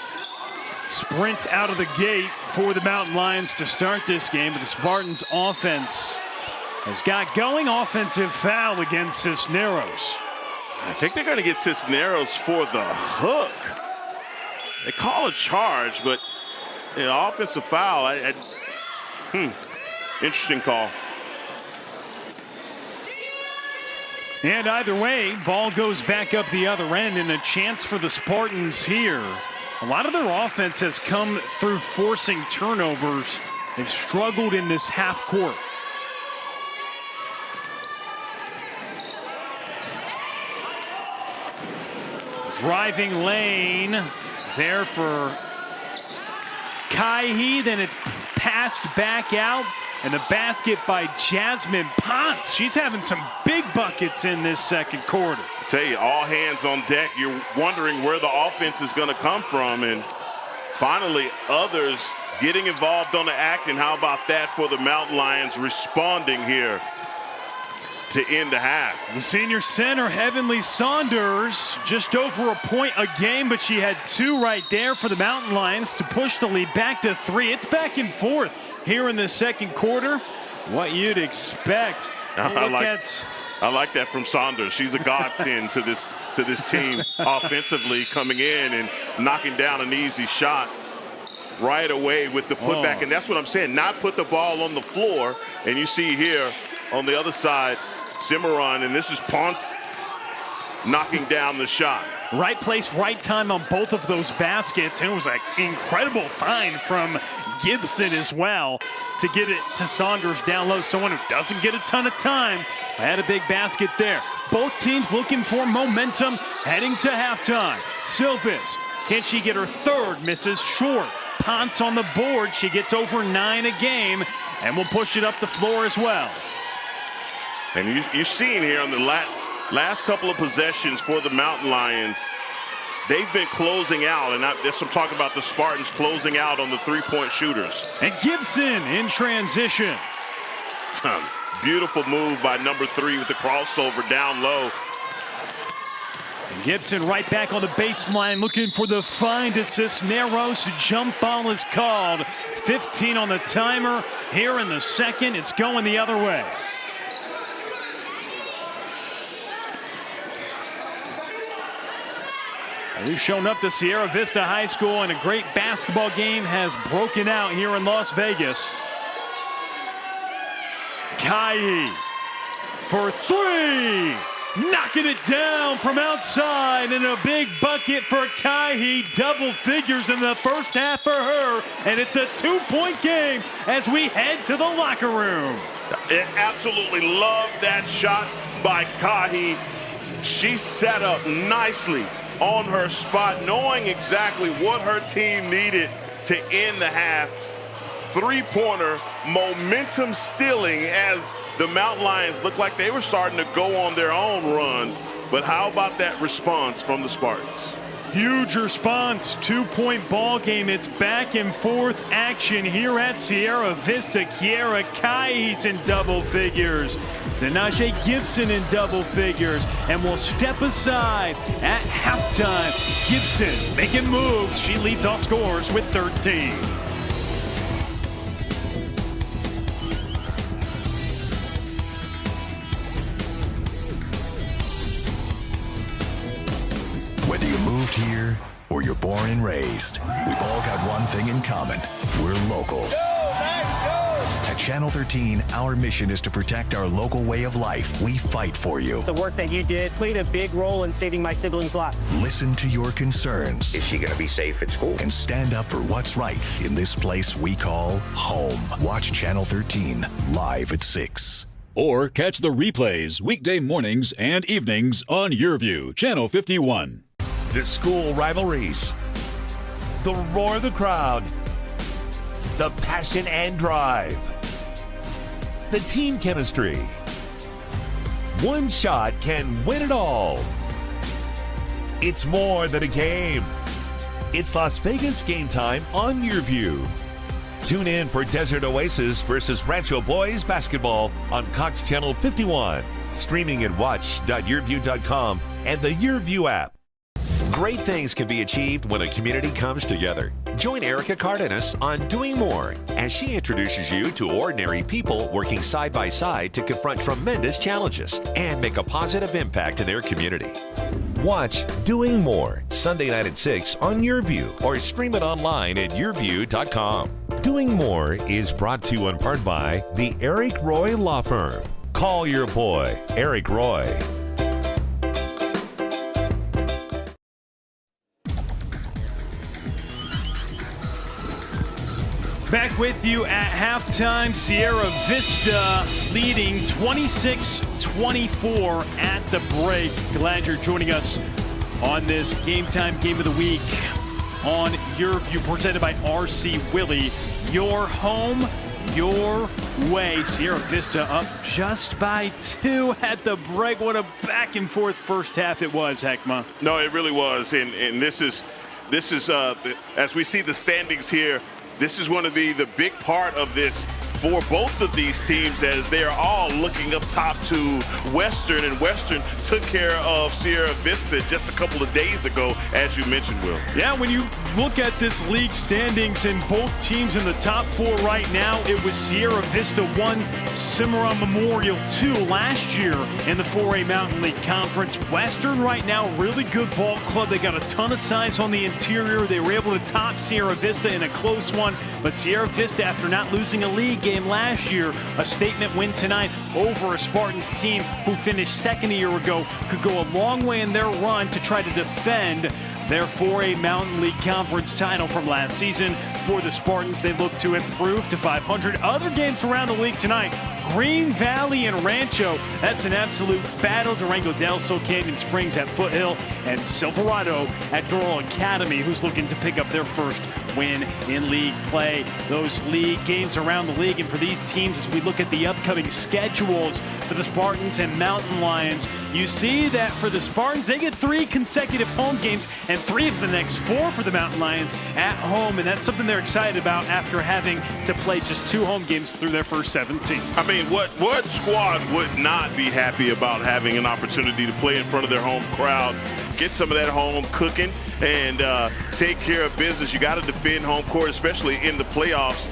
sprint out of the gate for the Mountain Lions to start this game, but the Spartans offense has got going. Offensive foul against Cisneros. I think they're going to get Cisneros for the hook. They call a charge, but offensive foul. Interesting call. And either way, ball goes back up the other end, and a chance for the Spartans here. A lot of their offense has come through forcing turnovers. They've struggled in this half court. Driving lane there for Kai. Then it's passed back out, and the basket by Jasmine Ponce. She's having some big buckets in this second quarter. I tell you, all hands on deck. You're wondering where the offense is going to come from, and finally others getting involved on the act. And how about that for the Mountain Lions responding here? to end the half. The senior center, Heavenly Saunders, just over a point a game, but she had 2 right there for the Mountain Lions to push the lead back to 3. It's back and forth here in the second quarter. What you'd expect. I like that from Saunders. She's a godsend to this team offensively, coming in and knocking down an easy shot right away with the putback. And that's what I'm saying, not put the ball on the floor. And you see here on the other side, Cimarron, and this is Ponce knocking down the shot. Right place, right time on both of those baskets. And it was an incredible find from Gibson as well to get it to Saunders down low. Someone who doesn't get a ton of time, but had a big basket there. Both teams looking for momentum heading to halftime. Silvis, can she get her 3rd? Misses short. Ponce on the board. She gets over 9 a game and will push it up the floor as well. And you've seen here on the last couple of possessions for the Mountain Lions, they've been closing out, and there's some talk about the Spartans closing out on the 3-point shooters. And Gibson in transition. Beautiful move by number 3 with the crossover down low. And Gibson right back on the baseline looking for the find assist. Narrows jump ball is called. 15 on the timer here in the second. It's going the other way. We've shown up to Sierra Vista High School, and a great basketball game has broken out here in Las Vegas. Kai for 3. Knocking it down from outside, and a big bucket for Kai. Double figures in the first half for her, and it's a 2-point game as we head to the locker room. I absolutely love that shot by Kai. She set up nicely on her spot, knowing exactly what her team needed to end the half. 3-pointer, momentum stealing as the Mountain Lions looked like they were starting to go on their own run. But how about that response from the Spartans? Huge response, 2-point ball game. It's back and forth action here at Sierra Vista. Kiera Kais in double figures. Denaje Gibson in double figures. And we'll step aside at halftime. Gibson making moves. She leads all scorers with 13. Whether you moved here or you're born and raised, we've all got one thing in common. We're locals. At Channel 13, our mission is to protect our local way of life. We fight for you. The work that you did played a big role in saving my siblings' lives. Listen to your concerns. Is she going to be safe at school? And stand up for what's right in this place we call home. Watch Channel 13 live at 6. Or catch the replays weekday mornings and evenings on YourView, Channel 51. The school rivalries, the roar of the crowd, the passion and drive, the team chemistry. One shot can win it all. It's more than a game. It's Las Vegas game time on YourView. Tune in for Desert Oasis versus Rancho Boys basketball on Cox Channel 51. Streaming at watch.yourview.com and the YourView app. Great things can be achieved when a community comes together. Join Erica Cardenas on Doing More as she introduces you to ordinary people working side by side to confront tremendous challenges and make a positive impact in their community. Watch Doing More Sunday night at 6 on YourView or stream it online at yourview.com. Doing More is brought to you in part by the Eric Roy Law Firm. Call your boy, Eric Roy. Back with you at halftime. Sierra Vista leading 26-24 at the break. Glad you're joining us on this Game Time Game of the Week on YourView, presented by R.C. Willey. Your home, your way. Sierra Vista up just by 2 at the break. What a back and forth first half it was, Heckma. No, it really was. And this is as we see the standings here, this is going to be the big part of this for both of these teams as they're all looking up top to Western, and Western took care of Sierra Vista just a couple of days ago, as you mentioned, Will. Yeah, when you look at this league standings and both teams in the top 4 right now, it was Sierra Vista 1, Cimarron-Memorial 2 last year in the 4A Mountain League Conference. Western right now, really good ball club. They got a ton of size on the interior. They were able to top Sierra Vista in a close one, but Sierra Vista, after not losing a league game last year, a statement win tonight over a Spartans team who finished second a year ago, could go a long way in their run to try to defend their 4A Mountain League Conference title from last season. For the Spartans, they look to improve to 500. Other games around the league tonight, Green Valley and Rancho. That's an absolute battle. Durango Del Sol, Canyon Springs at Foothill, and Silverado at Doral Academy, who's looking to pick up their first win in league play. Those league games around the league, and for these teams, as we look at the upcoming schedules for the Spartans and Mountain Lions, you see that for the Spartans, they get 3 consecutive home games and 3 of the next 4 for the Mountain Lions at home, and that's something they're excited about after having to play just 2 home games through their first 17. I mean, what squad would not be happy about having an opportunity to play in front of their home crowd, get some of that home cooking, and take care of business? You got to defend home court, especially in the playoffs,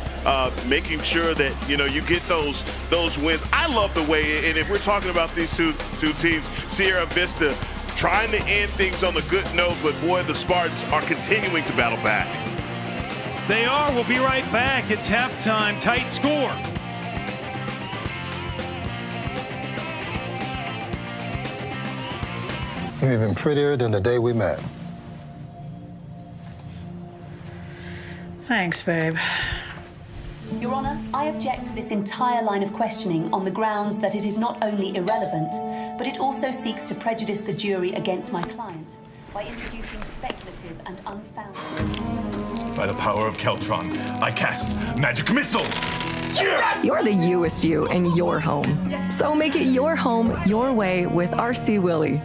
making sure that you get those wins. I love the way, and if we're talking about these two teams, Sierra Vista trying to end things on the good note, but boy, the Spartans are continuing to battle back. They are. We'll be right back. It's halftime. Tight score. You're even prettier than the day we met. Thanks, babe. Your Honor, I object to this entire line of questioning on the grounds that it is not only irrelevant, but it also seeks to prejudice the jury against my client by introducing speculative and unfounded. By the power of Keltron, I cast Magic Missile! Yes! You're the youest you in your home. So make it your home your way with RC Willie.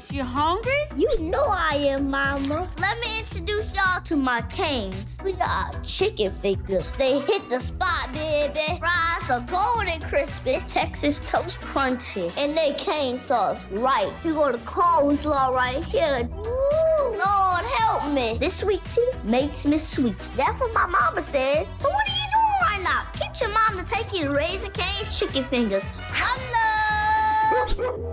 You hungry? You know I am, Mama. Let me introduce y'all to my canes. We got chicken fingers. They hit the spot, baby. Fries are golden crispy, Texas toast crunchy, and they cane sauce right. You go to Carl's Law right here. Ooh, Lord help me. This sweet tea makes me sweet. That's what my mama said. So what are you doing right now? Get your mom to take you to Raising Cane's chicken fingers. Hello.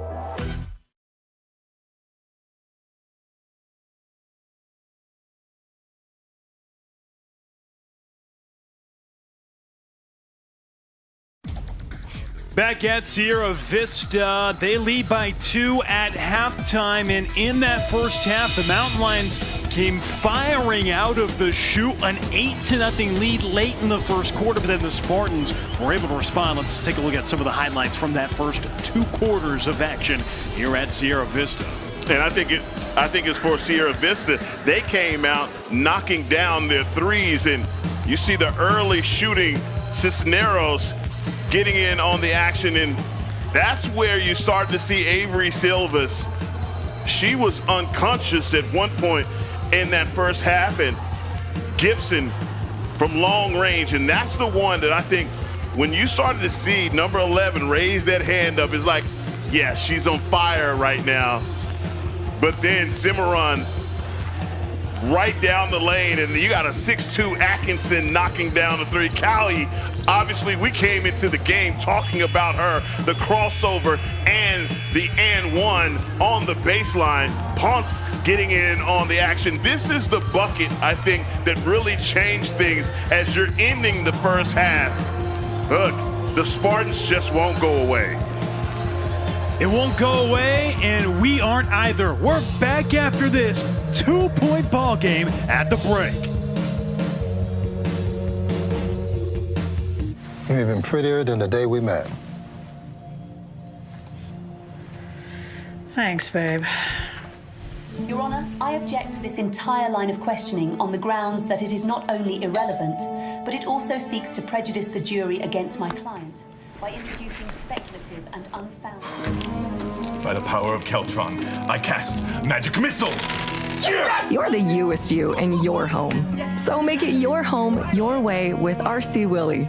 Back at Sierra Vista, they lead by 2 at halftime, and in that first half, the Mountain Lions came firing out of the chute, an 8-0 lead late in the first quarter, but then the Spartans were able to respond. Let's take a look at some of the highlights from that first 2 quarters of action here at Sierra Vista. And I think it's for Sierra Vista. They came out knocking down their threes, and you see the early shooting Cisneros getting in on the action, and that's where you start to see Avery Silvas. She was unconscious at one point in that first half, and Gibson from long range, and that's the one that I think when you started to see number 11 raise that hand up, it's like, yeah, she's on fire right now. But then Cimarron right down the lane, and you got a 6'2" Atkinson knocking down the 3. Callie, obviously we came into the game talking about her, the crossover and the and one on the baseline. Ponce getting in on the action. This is the bucket, I think, that really changed things as you're ending the first half. Look, the Spartans just won't go away. It won't go away, and we aren't either. We're back after this 2-point ball game at the break. You're even prettier than the day we met. Thanks, babe. Your Honor, I object to this entire line of questioning on the grounds that it is not only irrelevant, but it also seeks to prejudice the jury against my client by introducing speculative and unfounded. By the power of Keltron, I cast Magic Missile! Yes! You're the youest you in your home. So make it your home your way with RC Willie.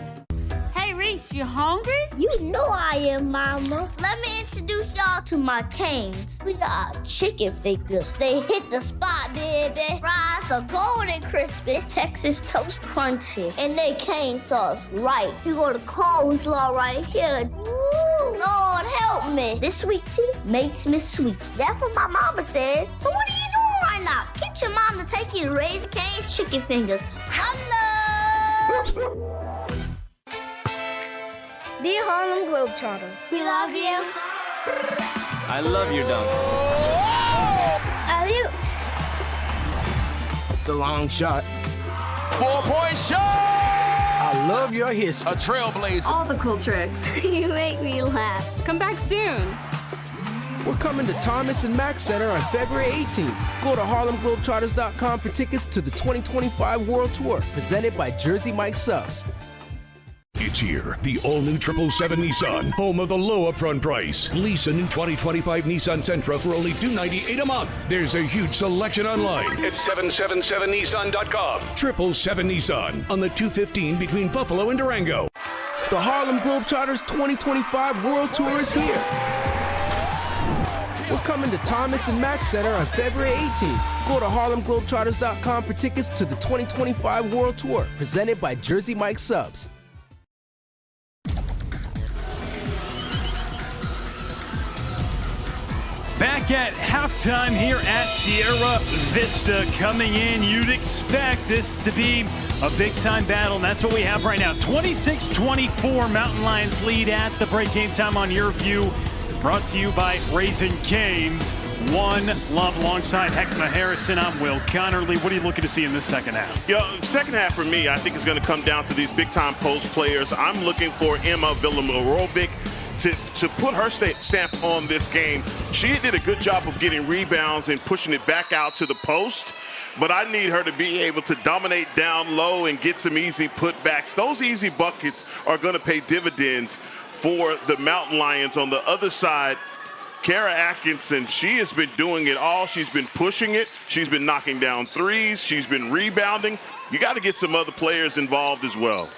Reese, you hungry? You know I am, Mama. Let me introduce y'all to my canes. We got chicken fingers. They hit the spot, baby. Fries are golden crispy, Texas toast crunchy, and they cane sauce right. You go to coleslaw right here. Ooh, Lord help me. This sweet tea makes me sweet. That's what my mama said. So what are you doing right now? Get your mom to take you to Raising Cane's chicken fingers. Hello! Dear Harlem Globetrotters, We love you. I love your dunks. Adios. The long shot. 4-point shot! I love your history. A trailblazer. all the cool tricks. You make me laugh. Come back soon. We're coming to Thomas and Mack Center on February 18th. Go to HarlemGlobetrotters.com for tickets to the 2025 World Tour, presented by Jersey Mike Subs. It's here, the all-new 777 Nissan, home of the low upfront price. Lease a new 2025 Nissan Sentra for only $298 a month. There's a huge selection online at 777nissan.com. 777 Nissan on the 215 between Buffalo and Durango. The Harlem Globetrotters 2025 World Tour is here. We're coming to Thomas and Mack Center on February 18th. Go to HarlemGlobetrotters.com for tickets to the 2025 World Tour, presented by Jersey Mike Subs. Back at halftime here at Sierra Vista. Coming in, you'd expect this to be a big-time battle, and that's what we have right now. 26-24, Mountain Lions lead at the break. Game time on your view. Brought to you by Raising Cane's. One Love alongside Heckma Harrison. I'm Will Connerly. What are you looking to see in this second half? Second half for me, I think is going to come down to these big-time post players. I'm looking for Emma Villamorovic to put her stamp on this game. She did a good job of getting rebounds and pushing it back out to the post, but I need her to be able to dominate down low and get some easy putbacks. Those easy buckets are going to pay dividends for the Mountain Lions. On the other side, Kara Atkinson, she has been doing it all. She's been pushing it. She's been knocking down threes. She's been rebounding. You got to get some other players involved as well.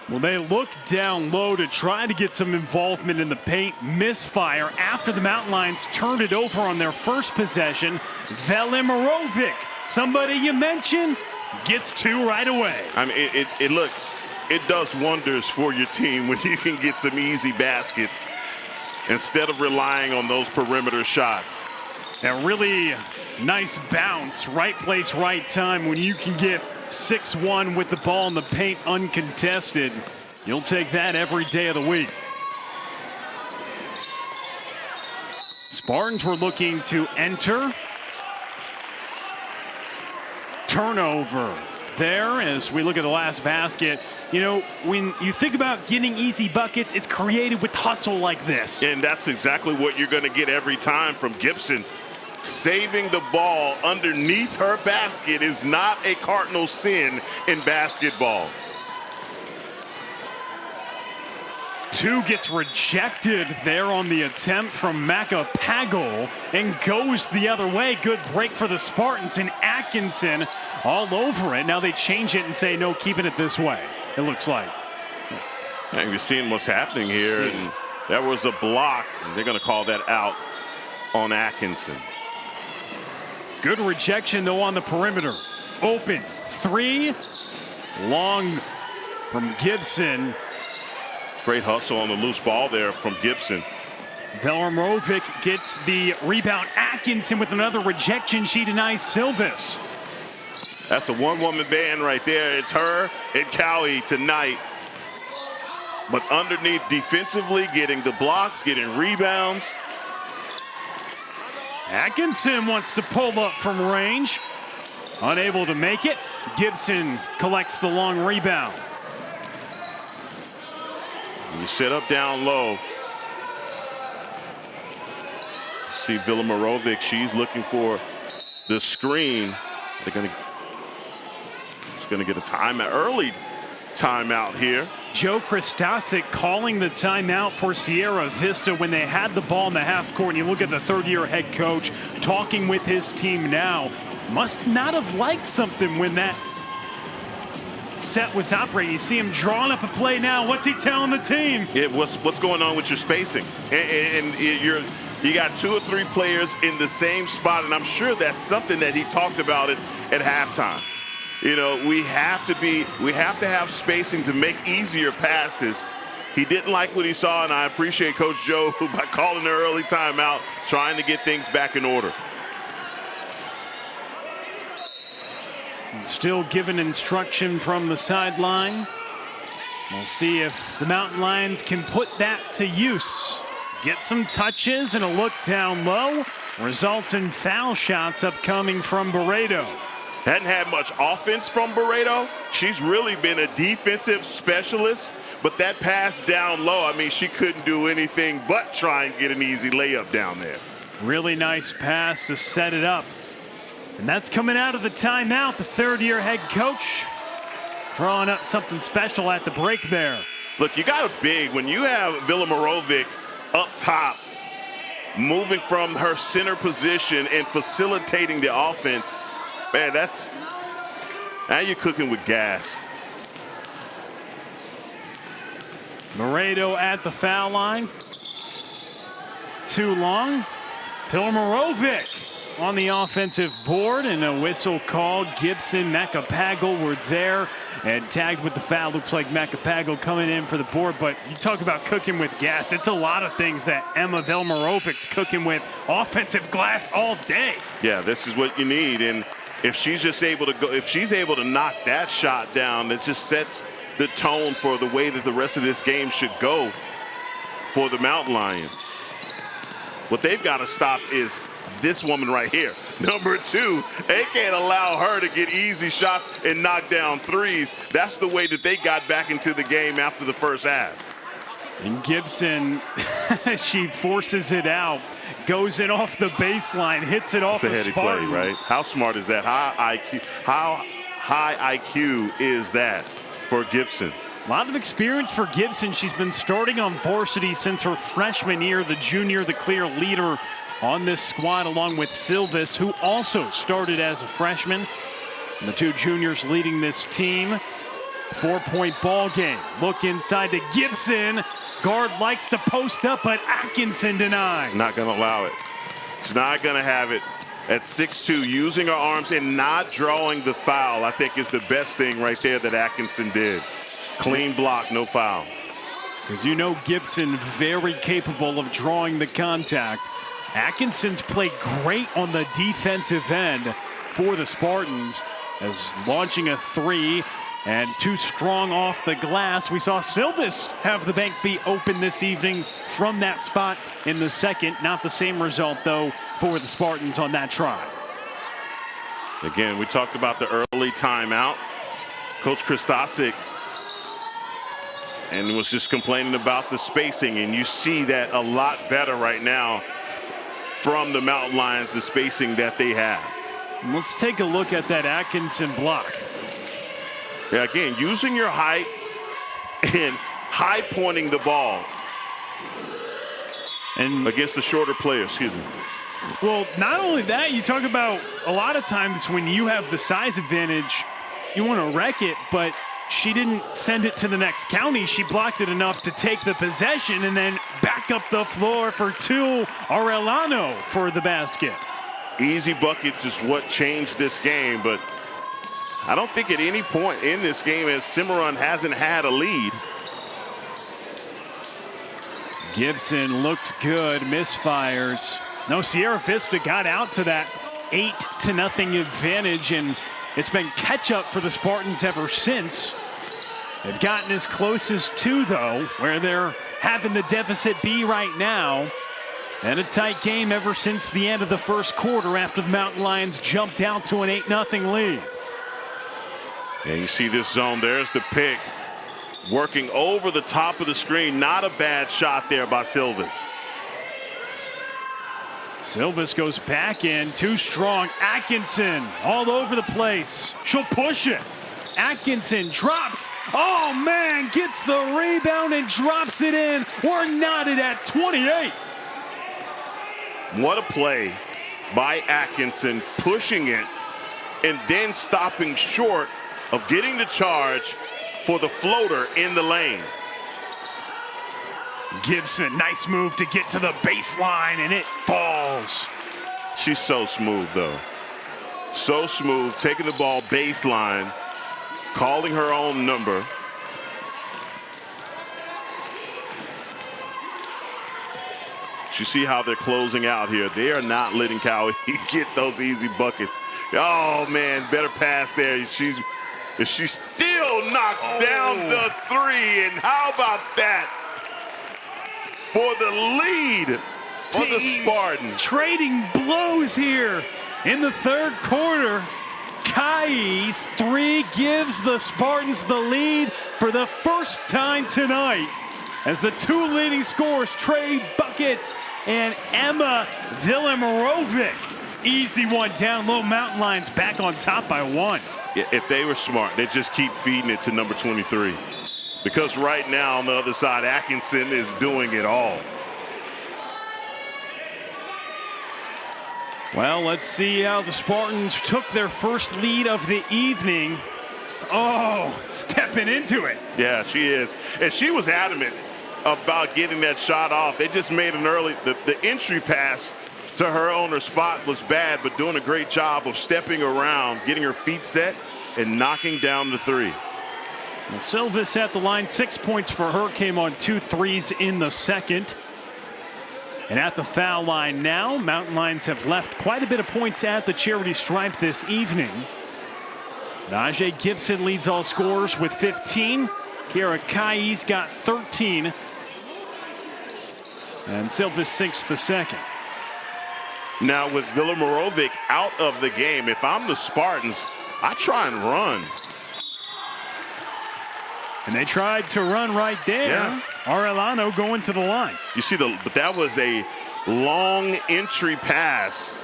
Well, they look down low to try to get some involvement in the paint. Misfire after the Mountain Lions turned it over on their first possession. Velimirovic, somebody you mentioned, gets two right away. I mean, it does wonders for your team when you can get some easy baskets instead of relying on those perimeter shots. A really nice bounce, right place, right time. When you can get 6-1 with the ball in the paint uncontested, you'll take that every day of the week. Spartans were looking to enter. Turnover there as we look at the last basket. You know, when you think about getting easy buckets, it's created with hustle like this. And that's exactly what you're going to get every time from Gibson. Saving the ball underneath her basket is not a cardinal sin in basketball. Two gets rejected there on the attempt from Macapagal and goes the other way. Good break for the Spartans, and Atkinson all over it. Now they change it and say, no, keeping it this way, it looks like. And you're seeing what's happening here. And there was a block, and they're going to call that out on Atkinson. Good rejection, though, on the perimeter. Open three. Long from Gibson. Great hustle on the loose ball there from Gibson. Velimirovic gets the rebound. Atkinson with another rejection. She denies Silvis. That's a one-woman band right there. It's her and Cowie tonight. But underneath defensively, getting the blocks, getting rebounds. Atkinson wants to pull up from range. Unable to make it. Gibson collects the long rebound. You set up down low. See Villamorovic, she's looking for the screen. She's gonna get a timeout, early timeout here. Joe Christosic calling the timeout for Sierra Vista when they had the ball in the half court. And you look at the third-year head coach talking with his team now. Must not have liked something when that set was operating. You see him drawing up a play now. What's he telling the team? What's going on with your spacing? And you got 2 or 3 players in the same spot, and I'm sure that's something that he talked about it at halftime. You know, we have to have spacing to make easier passes. He didn't like what he saw, and I appreciate Coach Joe by calling the early timeout, trying to get things back in order. Still given instruction from the sideline. We'll see if the Mountain Lions can put that to use. Get some touches and a look down low. Results in foul shots upcoming from Barreto. Hadn't had much offense from Barreto. She's really been a defensive specialist, but that pass down low, I mean, she couldn't do anything but try and get an easy layup down there. Really nice pass to set it up. And that's coming out of the timeout. The third-year head coach drawing up something special at the break there. Look, you got a big, when you have Villamorovic up top, moving from her center position and facilitating the offense, man, now you're cooking with gas. Barreto at the foul line. Too long. Villamorovic on the offensive board, and a whistle called. Gibson, Macapagal were there and tagged with the foul. Looks like Macapagal coming in for the board, but you talk about cooking with gas. It's a lot of things that Emma Vilmarovic's cooking with. Offensive glass all day. Yeah, this is what you need, and if she's just able to go, if she's able to knock that shot down, it just sets the tone for the way that the rest of this game should go for the Mountain Lions. What they've got to stop is this woman right here, number 2. They can't allow her to get easy shots and knock down threes. That's the way that they got back into the game after the first half. And Gibson, she forces it out, goes in off the baseline, hits it off the Spartan. Play, right? How smart is that? How high IQ is that for Gibson? A lot of experience for Gibson. She's been starting on varsity since her freshman year. The junior, the clear leader on this squad, along with Silvis, who also started as a freshman. And the 2 juniors leading this team. 4-point ball game. Look inside to Gibson. Guard likes to post up, but Atkinson denies. Not going to allow it. She's not going to have it. At 6'2", using her arms and not drawing the foul, I think is the best thing right there that Atkinson did. Clean block, no foul. Because you know Gibson very capable of drawing the contact. Atkinson's played great on the defensive end for the Spartans, as launching a 3 and too strong off the glass. We saw Silvis have the bank be open this evening from that spot in the second. Not the same result, though, for the Spartans on that try. Again, we talked about the early timeout. Coach Christosic and was just complaining about the spacing, and you see that a lot better right now from the Mountain Lions, the spacing that they have. Let's take a look at that Atkinson block. Yeah, again, using your height and high pointing the ball and against the shorter player, excuse me. Well, not only that, you talk about a lot of times when you have the size advantage, you want to wreck it, but she didn't send it to the next county. She blocked it enough to take the possession and then back up the floor for 2. Arellano for the basket. Easy buckets is what changed this game, but I don't think at any point in this game as Cimarron hasn't had a lead. Gibson looked good, misfires. No, Sierra Vista got out to that 8-0 advantage, and it's been catch-up for the Spartans ever since. They've gotten as close as 2, though, where they're having the deficit be right now. And a tight game ever since the end of the first quarter after the Mountain Lions jumped out to an 8-0 lead. And you see this zone, there's the pick. Working over the top of the screen, not a bad shot there by Silvis. Silvis goes back in, too strong. Atkinson all over the place. She'll push it. Atkinson drops. Oh, man, gets the rebound and drops it in. We're knotted at 28. What a play by Atkinson, pushing it and then stopping short of getting the charge for the floater in the lane. Gibson, nice move to get to the baseline, and it falls. She's so smooth, though. So smooth, taking the ball baseline, calling her own number. You see how they're closing out here. They are not letting Cowie get those easy buckets. Oh, man, better pass there. She still knocks down the three, and how about that for the lead for the Spartans? Trading blows here in the third quarter. Kai's three gives the Spartans the lead for the first time tonight, as the two leading scorers trade buckets, and Emma Villamorovic. Easy one down low. Mountain Lions back on top by one. If they were smart, they'd just keep feeding it to number 23. Because right now on the other side, Atkinson is doing it all. Well, let's see how the Spartans took their first lead of the evening. Oh, stepping into it. Yeah, she is. And she was adamant about getting that shot off. They just made an early, the entry pass to her on her spot was bad, but doing a great job of stepping around, getting her feet set, and knocking down the three. Well, Silvis at the line, 6 points for her, came on 2 threes in the second. And at the foul line now, Mountain Lions have left quite a bit of points at the charity stripe this evening. Najee Gibson leads all scorers with 15. Kara Kai's got 13. And Silvis sinks the second. Now with Villamorovic out of the game, if I'm the Spartans, I try and run. And they tried to run right there. Yeah. Arellano going to the line. You see but that was a long entry pass.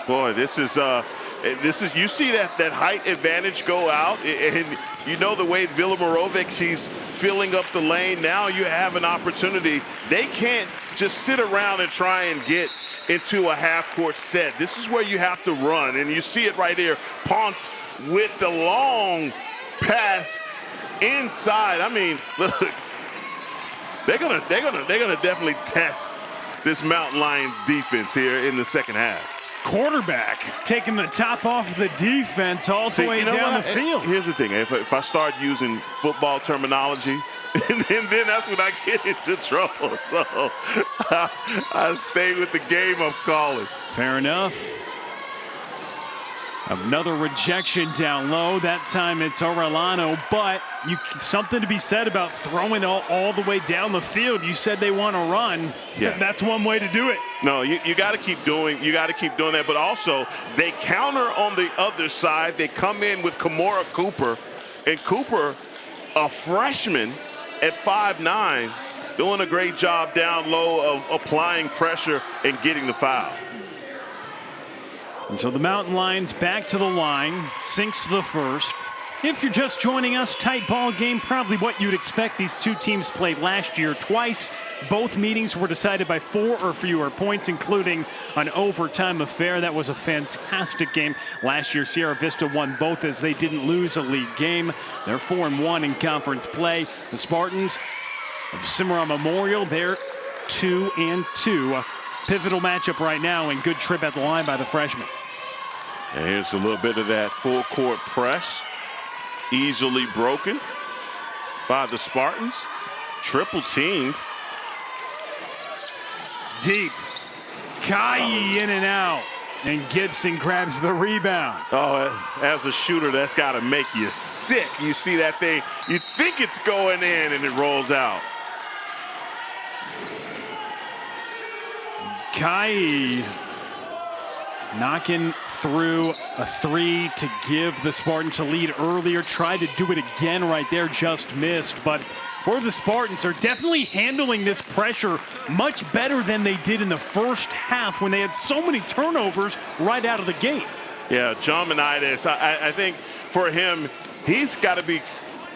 Boy, this is you see that height advantage go out, and you know the way Villamorovic, she's filling up the lane. Now you have an opportunity. They can't just sit around and try and get into a half-court set. This is where you have to run, and you see it right here. Ponce with the long pass inside. I mean, look, they're gonna definitely test this Mountain Lions defense here in the second half. Quarterback taking the top off of the defense all the way down the field. Here's the thing. If I start using football terminology, and then that's when I get into trouble. So I stay with the game I'm calling. Fair enough. Another rejection down low. That time it's Arellano, but something to be said about throwing all the way down the field. You said they want to run. Yeah. That's one way to do it. No, you got to keep doing that. But also, they counter on the other side. They come in with Kimora Cooper, and Cooper, a freshman at 5'9", doing a great job down low of applying pressure and getting the foul. And so the Mountain Lions back to the line, sinks the first. If you're just joining us, tight ball game, probably what you'd expect. These two teams played last year twice. Both meetings were decided by 4 or fewer points, including an overtime affair. That was a fantastic game. Last year, Sierra Vista won both as they didn't lose a league game. They're 4-1 in conference play. The Spartans of Cimarron-Memorial, they're 2-2. Pivotal matchup right now, and good trip at the line by the freshman. And here's a little bit of that full court press. Easily broken by the Spartans. Triple teamed. Deep. Kai in and out. And Gibson grabs the rebound. Oh, as a shooter, that's got to make you sick. You see that thing, you think it's going in, and it rolls out. Kai knocking through a three to give the Spartans a lead earlier. Tried to do it again right there, just missed. But for the Spartans, they're definitely handling this pressure much better than they did in the first half when they had so many turnovers right out of the gate. Yeah, John Menides, I think for him, he's got to be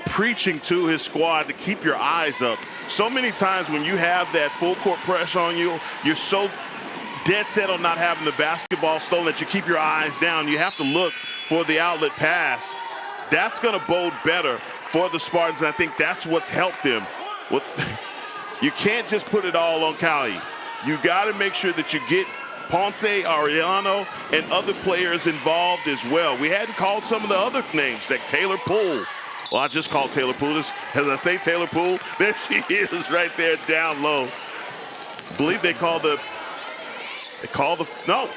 preaching to his squad to keep your eyes up. So many times when you have that full court pressure on you, you're so dead set on not having the basketball stolen, that you keep your eyes down. You have to look for the outlet pass. That's going to bode better for the Spartans, and I think that's what's helped them. You can't just put it all on Cali. You got to make sure that you get Ponce, Arellano, and other players involved as well. We hadn't called some of the other names, like Taylor Poole. Well, I just called Taylor Poole. As I say Taylor Poole, there she is right there down low. I believe they called the no.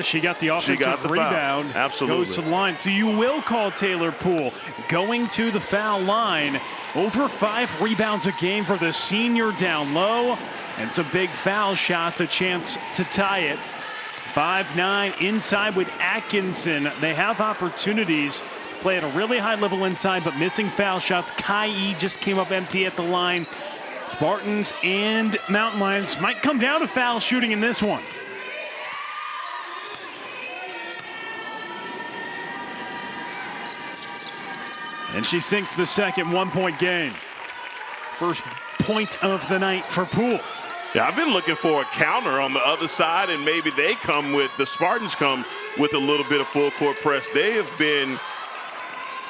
She got the offensive rebound. Foul. Absolutely. Goes to the line. So you will call Taylor Poole going to the foul line. Over 5 rebounds a game for the senior down low. And some big foul shots, a chance to tie it. 5-9 inside with Atkinson. They have opportunities to play at a really high level inside, but missing foul shots. Kai just came up empty at the line. Spartans and Mountain Lions might come down to foul shooting in this one. And she sinks the second 1-point game. First point of the night for Poole. Yeah, I've been looking for a counter on the other side, and maybe the Spartans come with a little bit of full court press. They have been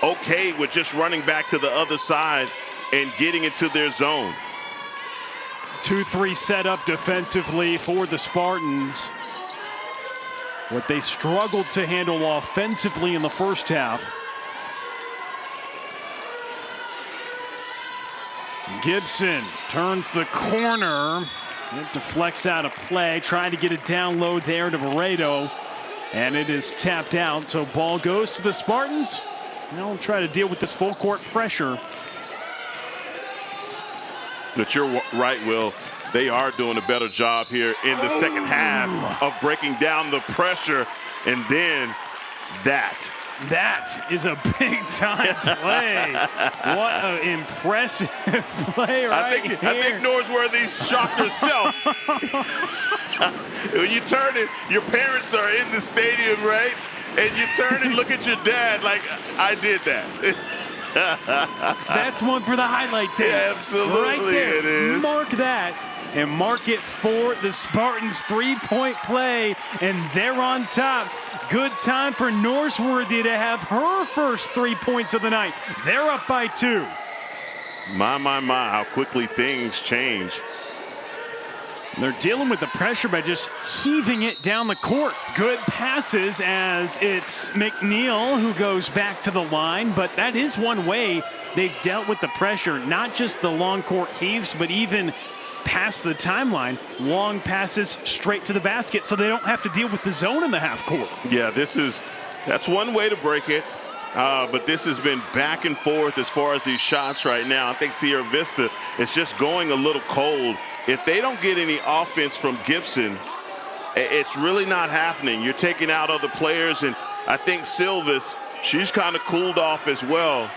okay with just running back to the other side and getting into their zone. 2-3 setup defensively for the Spartans. What they struggled to handle offensively in the first half. Gibson turns the corner. It deflects out of play, trying to get it down low there to Barreto. And it is tapped out, so ball goes to the Spartans. They'll try to deal with this full court pressure. But you're right, Will. They are doing a better job here in the second half of breaking down the pressure. And then that. That is a big-time play. What an impressive play right here. I think Norsworthy shocked herself. When you turn it, your parents are in the stadium, right? And you turn and look at your dad like, I did that. That's one for the highlight tape. Yeah, absolutely right there. It is. Mark that. And mark it for the Spartans' 3-point play. And they're on top. Good time for Norsworthy to have her first 3 points of the night. They're up by 2. My, how quickly things change. They're dealing with the pressure by just heaving it down the court. Good passes as it's McNeil who goes back to the line. But that is one way they've dealt with the pressure. Not just the long court heaves, but even past the timeline, long passes straight to the basket so they don't have to deal with the zone in the half court. Yeah, that's one way to break it. But this has been back and forth as far as these shots right now. I think Sierra Vista is just going a little cold. If they don't get any offense from Gibson, it's really not happening. You're taking out other players, and I think Silvis, she's kind of cooled off as well.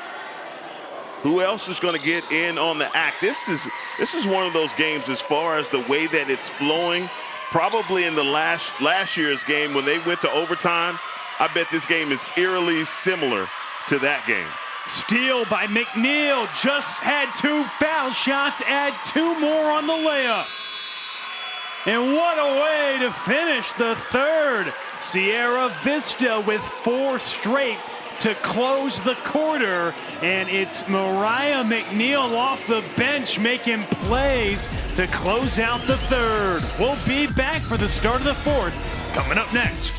Who else is going to get in on the act? This is one of those games, as far as the way that it's flowing, probably in the last year's game when they went to overtime. I bet this game is eerily similar to that game. Steal by McNeil. Just had 2 foul shots. Add 2 more on the layup. And what a way to finish the third. Sierra Vista with 4 straight to close the quarter, and it's Mariah McNeil off the bench making plays to close out the third. We'll be back for the start of the fourth coming up next.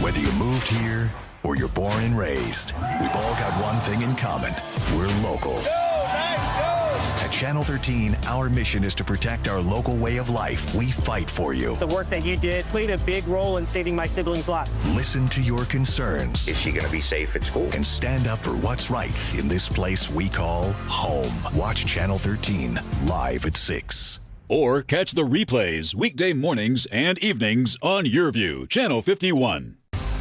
Whether you moved here or you're born and raised, we've all got one thing in common. We're locals. At Channel 13, our mission is to protect our local way of life. We fight for you. The work that you did played a big role in saving my siblings' lives. Listen to your concerns. Is she going to be safe at school? And stand up for what's right in this place we call home. Watch Channel 13 live at 6. Or catch the replays weekday mornings and evenings on YourView, Channel 51.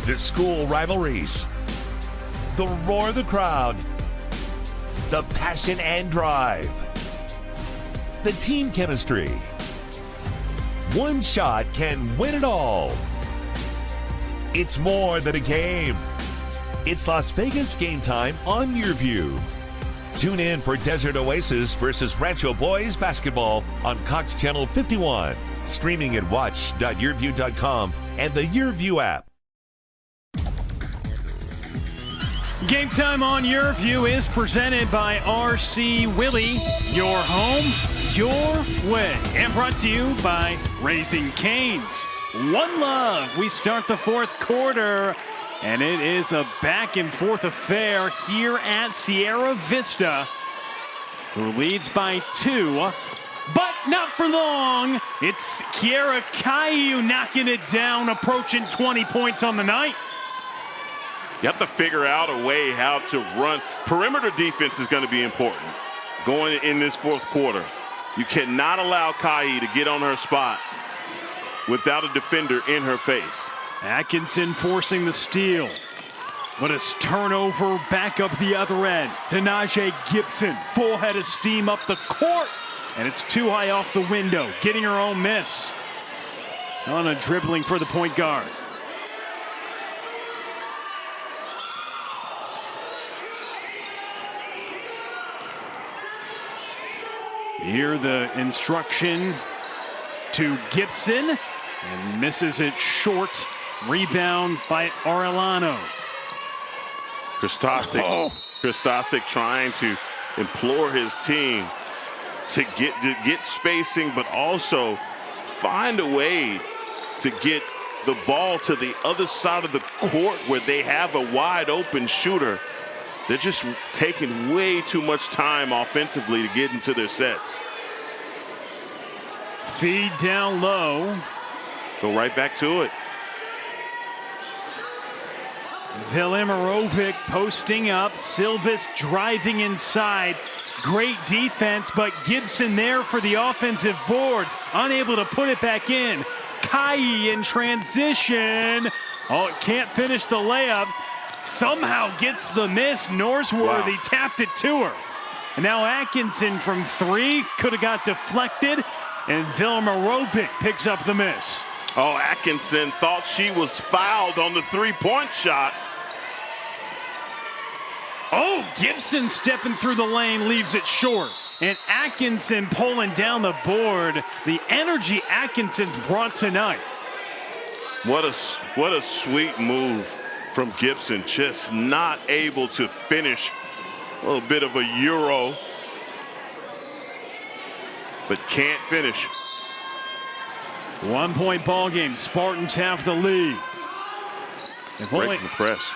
The school rivalries, the roar of the crowd, the passion and drive, the team chemistry. One shot can win it all. It's more than a game. It's Las Vegas Game Time on YourView. Tune in for Desert Oasis versus Rancho Boys basketball on Cox Channel 51. Streaming at watch.yourview.com and the YourView app. Game Time on Your View is presented by R.C. Willey. Your home, your way. And brought to you by Raising Cane's. One Love. We start the fourth quarter, and it is a back-and-forth affair here at Sierra Vista, who leads by 2. But not for long. It's Kiera Caillou knocking it down, approaching 20 points on the night. You have to figure out a way how to run. Perimeter defense is going to be important going in this fourth quarter. You cannot allow Caillou to get on her spot without a defender in her face. Atkinson forcing the steal. But a turnover back up the other end. Denaje Gibson, full head of steam up the court. And it's too high off the window, getting her own miss. On a dribbling for the point guard. Here the instruction to Gibson, and misses it short. Rebound by Arellano. Christosic trying to implore his team to get spacing, but also find a way to get the ball to the other side of the court where they have a wide open shooter. They're just taking way too much time offensively to get into their sets. Feed down low. Go right back to it. Velimirovic posting up. Silvis driving inside. Great defense, but Gibson there for the offensive board. Unable to put it back in. Caillou in transition. Oh, can't finish the layup. Somehow gets the miss. Norsworthy tapped it to her. And now Atkinson from 3 could have got deflected, and Velimirovic picks up the miss. Oh, Atkinson thought she was fouled on the three-point shot. Oh, Gibson stepping through the lane leaves it short. And Atkinson pulling down the board. The energy Atkinson's brought tonight. What a sweet move from Gibson, just not able to finish. A little bit of a euro, but can't finish. 1 point ball game. Spartans have the lead. Breaking the press.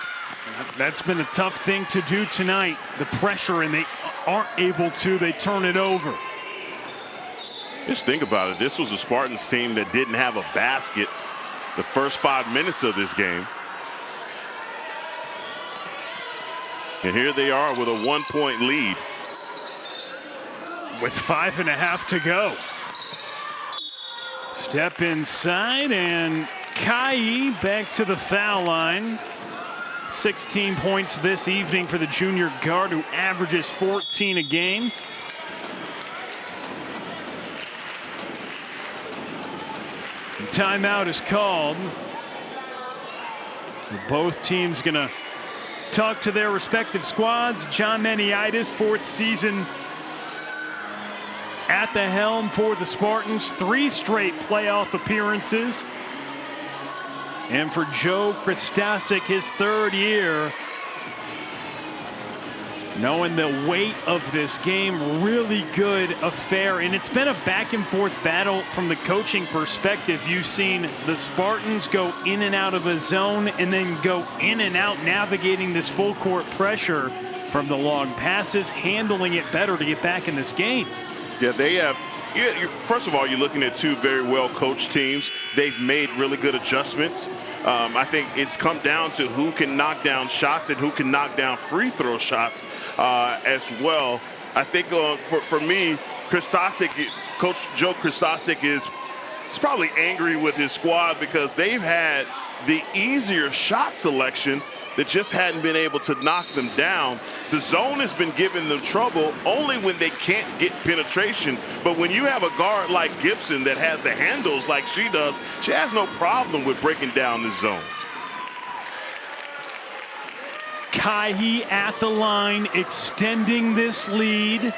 That's been a tough thing to do tonight. The pressure, and they aren't able to. They turn it over. Just think about it. This was a Spartans team that didn't have a basket the first 5 minutes of this game. And here they are with a 1 point lead. With 5.5 to go. Step inside, and Caillou back to the foul line. 16 points this evening for the junior guard, who averages 14 a game. The timeout is called. Both teams gonna talk to their respective squads. John Maniatis, 4th season at the helm for the Spartans. 3 straight playoff appearances. And for Joe Christosic, his 3rd year. Knowing the weight of this game, really good affair. And it's been a back and forth battle from the coaching perspective. You've seen the Spartans go in and out of a zone and then go in and out, navigating this full court pressure from the long passes, handling it better to get back in this game. Yeah, they have. First of all, you're looking at 2 very well-coached teams. They've made really good adjustments. I think it's come down to who can knock down shots and who can knock down free throw shots as well. I think for me, Coach Joe Christosic is probably angry with his squad because they've had the easier shot selection that just hadn't been able to knock them down. The zone has been giving them trouble only when they can't get penetration. But when you have a guard like Gibson that has the handles like she does, she has no problem with breaking down the zone. Kaihi at the line, extending this lead.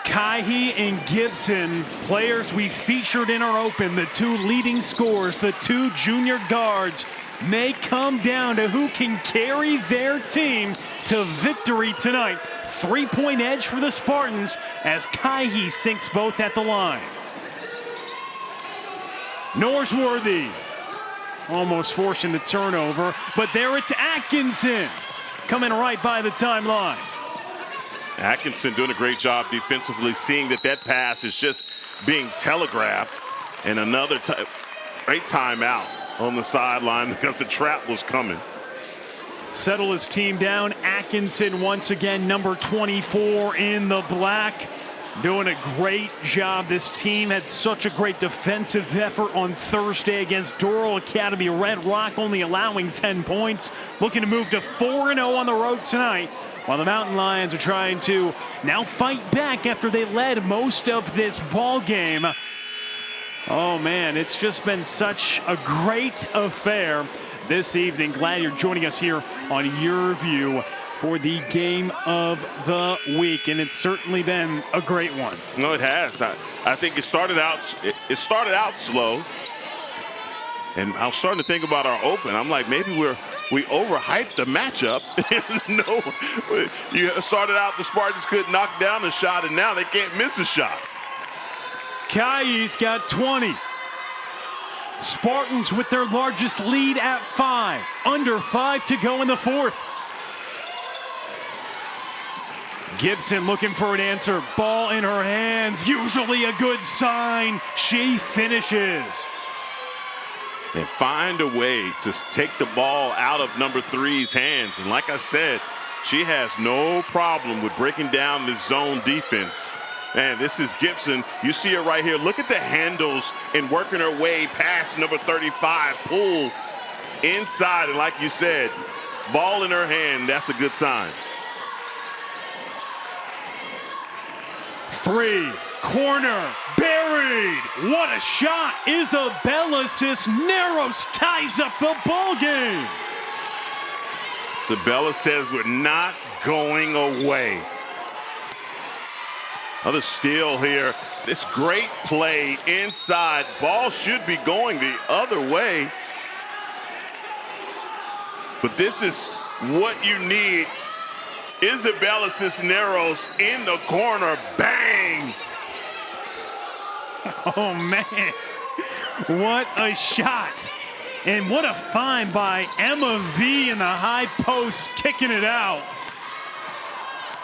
Kaihi and Gibson, players we featured in our open, the two leading scorers, the two junior guards, may come down to who can carry their team to victory tonight. 3-point edge for the Spartans as Kaihi sinks both at the line. Norsworthy almost forcing the turnover, but there it's Atkinson coming right by the timeline. Atkinson doing a great job defensively, seeing that pass is just being telegraphed, and another great timeout on the sideline because the trap was coming. Settle his team down. Atkinson once again, number 24 in the black, doing a great job. This team had such a great defensive effort on Thursday against Doral Academy Red Rock, only allowing 10 points. Looking to move to 4-0 on the road tonight, while the Mountain Lions are trying to now fight back after they led most of this ball game. Oh man, it's just been such a great affair this evening. Glad you're joining us here on Your View for the game of the week, and it's certainly been a great one. No, it has. I think it started out slow, and I was starting to think about our open. I'm like, maybe we overhyped the matchup. No, you started out, the Spartans couldn't knock down a shot, and now they can't miss a shot. Kaihi's got 20. Spartans with their largest lead at 5. Under 5 to go in the fourth. Gibson looking for an answer. Ball in her hands. Usually a good sign. She finishes. And find a way to take the ball out of number 3's hands. And like I said, she has no problem with breaking down the zone defense. Man, this is Gibson. You see her right here. Look at the handles and working her way past number 35. Pull inside. And like you said, ball in her hand. That's a good sign. 3, corner, buried. What a shot. Isabella Cisneros ties up the ball game. Isabella says we're not going away. Another steal here. This great play inside. Ball should be going the other way. But this is what you need. Isabella Cisneros in the corner. Bang! Oh, man. What a shot. And what a find by Emma V in the high post, kicking it out.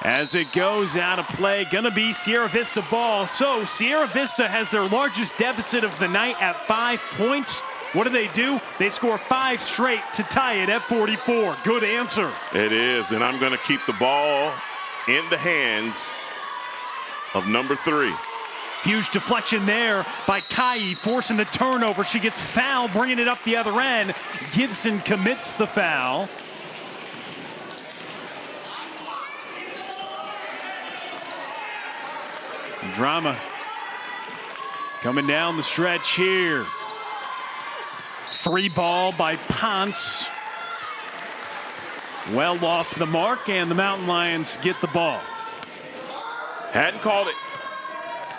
As it goes out of play, gonna be Sierra Vista ball. So Sierra Vista has their largest deficit of the night at 5 points. What do? They score 5 straight to tie it at 44. Good answer. It is, and I'm gonna keep the ball in the hands of number 3. Huge deflection there by Kaihi, forcing the turnover. She gets fouled, bringing it up the other end. Gibson commits the foul. Drama coming down the stretch here. 3 ball by Ponce. Well off the mark, and the Mountain Lions get the ball. Hadn't called it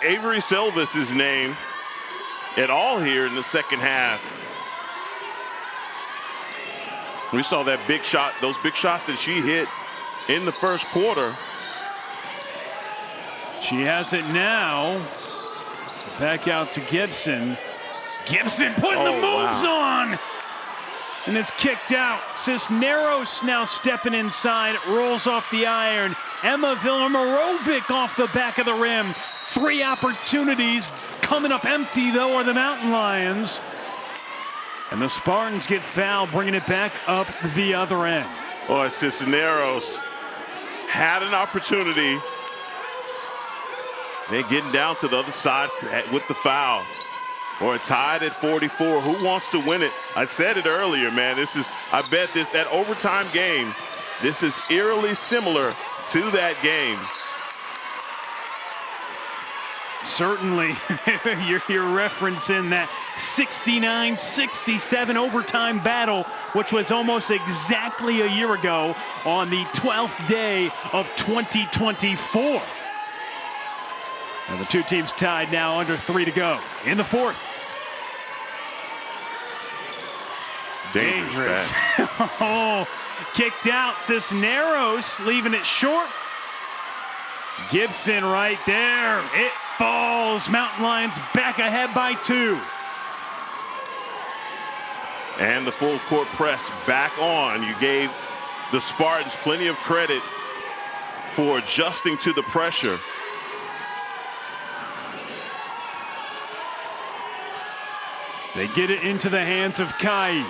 Avery Silva's name at all here in the second half. We saw that big shot, those big shots that she hit in the first quarter. She has it now. Back out to Gibson. Gibson putting the moves on. And it's kicked out. Cisneros now stepping inside. Rolls off the iron. Emma Villarmorovic off the back of the rim. 3 opportunities. Coming up empty, though, are the Mountain Lions. And the Spartans get fouled, bringing it back up the other end. Boy, Cisneros had an opportunity. They're getting down to the other side with the foul. Or tied at 44. Who wants to win it? I said it earlier, man. I bet that overtime game, this is eerily similar to that game. Certainly, you're referencing that 69-67 overtime battle, which was almost exactly a year ago on the 12th day of 2024. And the two teams tied now, under 3 to go in the fourth. Dangerous. Oh, kicked out. Cisneros leaving it short. Gibson right there. It falls. Mountain Lions back ahead by 2. And the full court press back on. You gave the Spartans plenty of credit for adjusting to the pressure. They get it into the hands of Kai.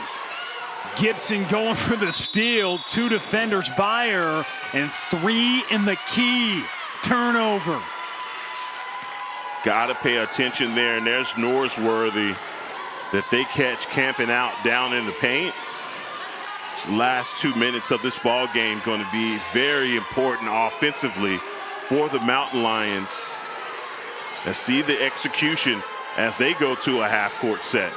Gibson going for the steal. 2 defenders by her, and 3 in the key. Turnover. Got to pay attention there, and there's Norsworthy that they catch camping out down in the paint. This last 2 minutes of this ball game going to be very important offensively for the Mountain Lions. Let's see the execution as they go to a half-court set.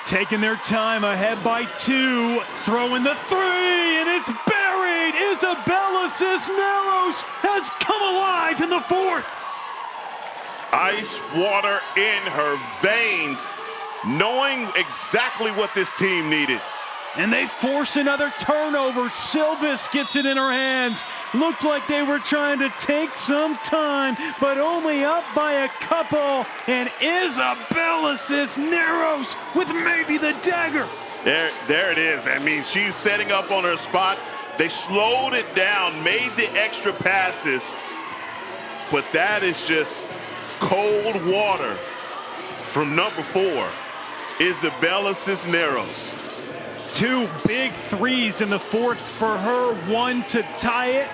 Taking their time, ahead by 2, throwing the 3, and it's buried. Isabella Cisneros has come alive in the fourth. Ice water in her veins, knowing exactly what this team needed. And they force another turnover. Silvis gets it in her hands. Looked like they were trying to take some time, but only up by a couple. And Isabella Cisneros with maybe the dagger. There it is. I mean, she's setting up on her spot. They slowed it down, made the extra passes. But that is just cold water from number 4, Isabella Cisneros. 2 big threes in the fourth for her, 1 to tie it.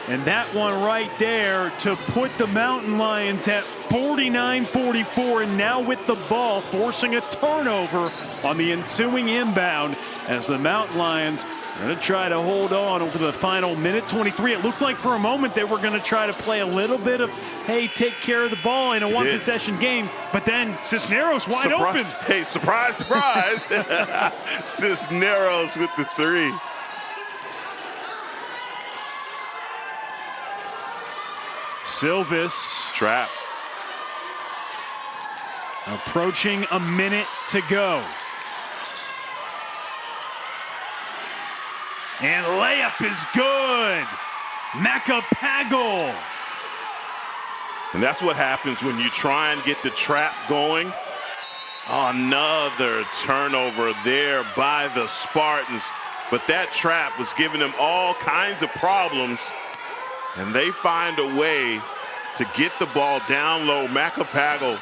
And that one right there to put the Mountain Lions at 49-44, and now with the ball, forcing a turnover on the ensuing inbound as the Mountain Lions are going to try to hold on over the final minute 23. It looked like for a moment they were going to try to play a little bit of, hey, take care of the ball in a one-possession game, but then Cisneros wide open. Hey, surprise, surprise. Cisneros with the 3. Silvis. Trap. Approaching a minute to go. And layup is good. Macapagal. And that's what happens when you try and get the trap going. Another turnover there by the Spartans. But that trap was giving them all kinds of problems. And they find a way to get the ball down low. Macapagal.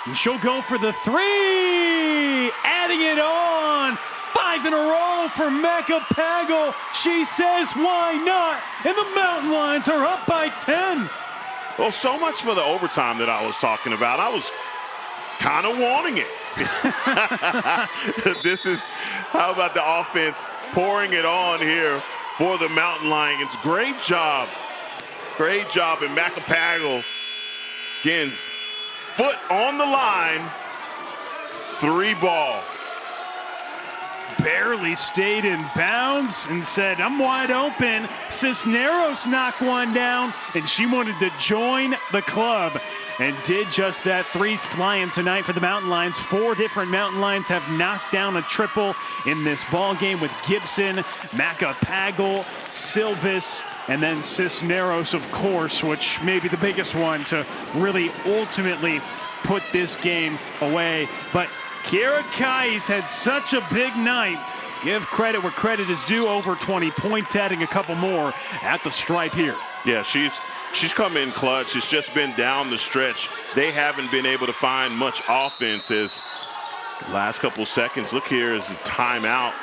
And she'll go for the 3. Adding it on. 5 in a row for Macapagal. She says, why not? And the Mountain Lions are up by 10. Well, so much for the overtime that I was talking about. I was kind of wanting it. This is, how about the offense pouring it on here for the Mountain Lions. Great job. Great job. And Macapagal, again, foot on the line. 3 ball. Barely stayed in bounds and said, I'm wide open. Cisneros knocked one down, and she wanted to join the club and did just that. 3's flying tonight for the Mountain Lions. 4 different Mountain Lions have knocked down a triple in this ball game with Gibson, Macapagal, Silvis, and then Cisneros, of course, which may be the biggest one to really ultimately put this game away. But Kiera Kais had such a big night. Give credit where credit is due. Over 20 points, adding a couple more at the stripe here. Yeah, she's come in clutch. It's just been down the stretch. They haven't been able to find much offense as last couple seconds. Look here, is a timeout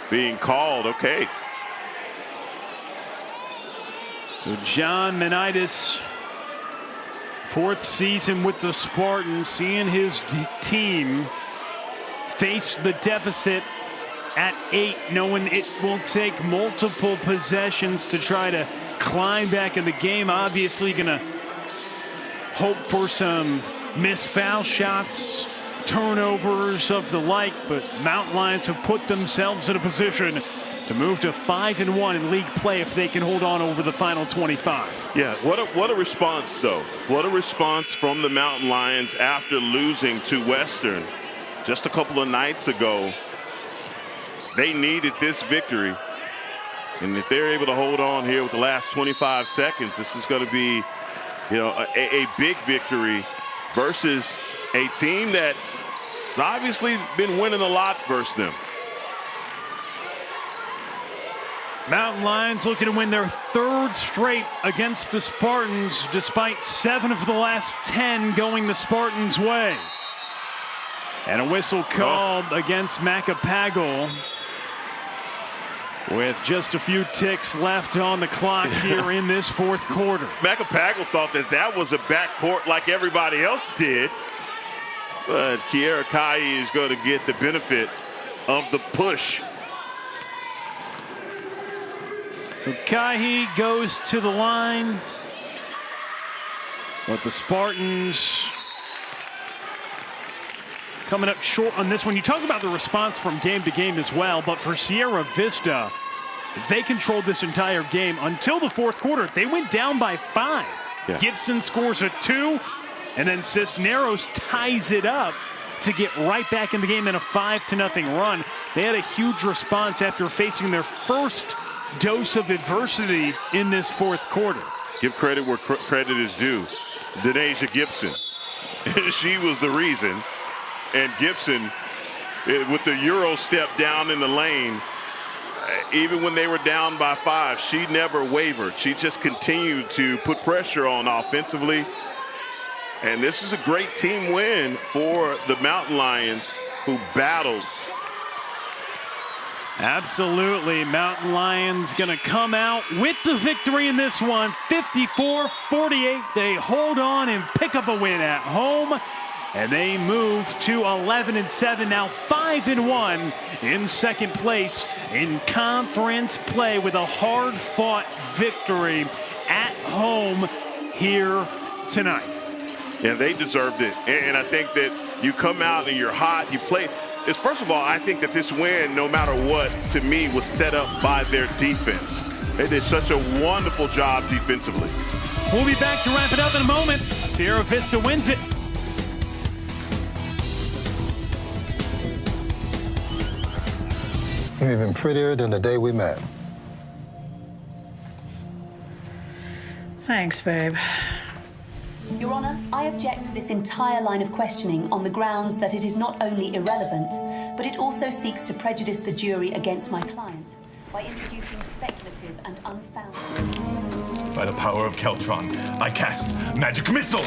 being called. Okay. So John Menitis Fourth season with the Spartans, seeing his team face the deficit at 8, knowing it will take multiple possessions to try to climb back in the game. Obviously going to hope for some missed foul shots, turnovers of the like, but Mountain Lions have put themselves in a position to move to 5-1 in league play if they can hold on over the final 25. Yeah, what a response, though. What a response from the Mountain Lions after losing to Western just a couple of nights ago. They needed this victory. And if they're able to hold on here with the last 25 seconds, this is going to be, you know, a big victory versus a team that has obviously been winning a lot versus them. Mountain Lions looking to win their 3rd straight against the Spartans, despite 7 of the last 10 going the Spartans' way. And a whistle called against Macapagal with just a few ticks left on the clock here in this 4th quarter. Macapagal thought that was a backcourt like everybody else did. But Kiera Kai is going to get the benefit of the push. So Kahi goes to the line, but the Spartans coming up short on this one. You talk about the response from game to game as well, but for Sierra Vista, they controlled this entire game until the 4th quarter. They went down by 5. Yeah. Gibson scores a 2, and then Cisneros ties it up to get right back in the game in a 5-0 run. They had a huge response after facing their first dose of adversity in this 4th quarter. Give credit where credit is due. Denasia Gibson. She was the reason. And Gibson, with the Euro step down in the lane, even when they were down by 5, she never wavered. She just continued to put pressure on offensively. And this is a great team win for the Mountain Lions, who battled. Absolutely. Mountain Lions going to come out with the victory in this one, 54-48. They hold on and pick up a win at home, and they move to 11-7, now 5-1 in 2nd place in conference play with a hard-fought victory at home here tonight. Yeah, they deserved it. And I think that you come out and you're hot, you play. First of all, I think that this win, no matter what, to me, was set up by their defense. They did such a wonderful job defensively. We'll be back to wrap it up in a moment. Sierra Vista wins it. You're even prettier than the day we met. Thanks, babe. Your Honour, I object to this entire line of questioning on the grounds that it is not only irrelevant, but it also seeks to prejudice the jury against my client by introducing speculative and unfounded. By the power of Keltron, I cast Magic Missile!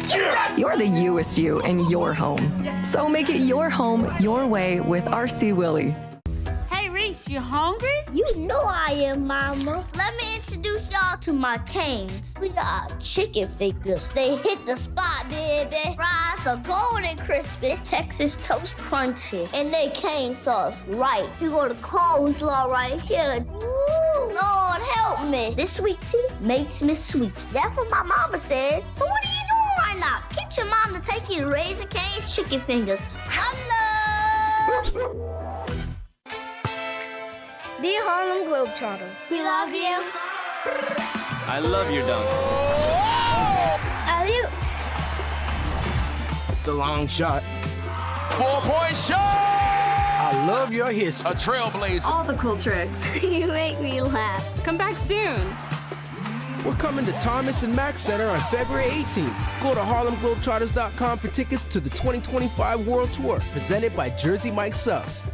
Yes! You're the youest you in your home. So make it your home, your way with RC Willie. Hey, Reese, you hungry? You know I am, Mama. Let me introduce y'all to my canes. We got chicken fingers. They hit the spot, baby. Fries are golden crispy, Texas toast crunchy, and they cane sauce right. You got a coleslaw right here. Ooh, Lord help me. This sweet tea makes me sweet. That's what my mama said. So what are you doing right now? Get your mom to take you to Raising Cane's chicken fingers. Hello. Dear Harlem Globetrotters, We love you. I love your dunks. Adios. The long shot. 4-point shot! I love your history. A trailblazer. All the cool tricks. You make me laugh. Come back soon. We're coming to Thomas and Mack Center on February 18th. Go to HarlemGlobetrotters.com for tickets to the 2025 World Tour, presented by Jersey Mike Subs.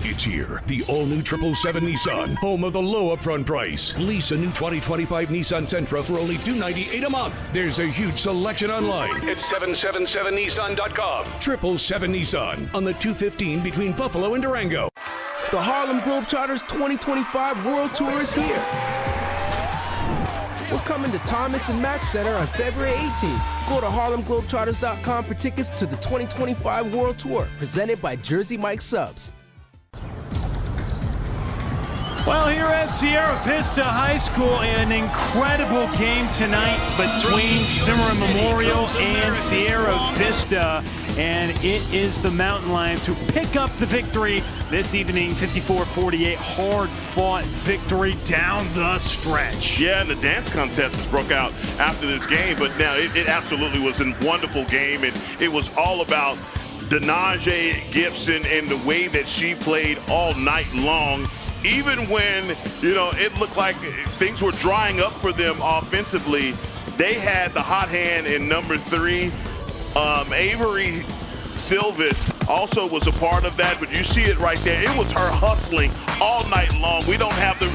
It's here, the all-new 777 Nissan, home of the low upfront price. Lease a new 2025 Nissan Sentra for only $298 a month. There's a huge selection online at 777nissan.com. 777 Nissan on the 215 between Buffalo and Durango. The Harlem Globetrotters 2025 World Tour is here. We're coming to Thomas and Mack Center on February 18th. Go to HarlemGlobetrotters.com for tickets to the 2025 World Tour, presented by Jersey Mike Subs. Well, here at Sierra Vista High School, an incredible game tonight between Cimarron-Memorial and Sierra Vista. And it is the Mountain Lions who pick up the victory this evening, 54-48, hard-fought victory down the stretch. Yeah, and the dance contest has broke out after this game, but now it absolutely was a wonderful game, and it was all about Denaje Gibson and the way that she played all night long. Even when, it looked like things were drying up for them offensively, they had the hot hand in number 3. Avery Silvis also was a part of that, but you see it right there. It was her hustling all night long. We don't have the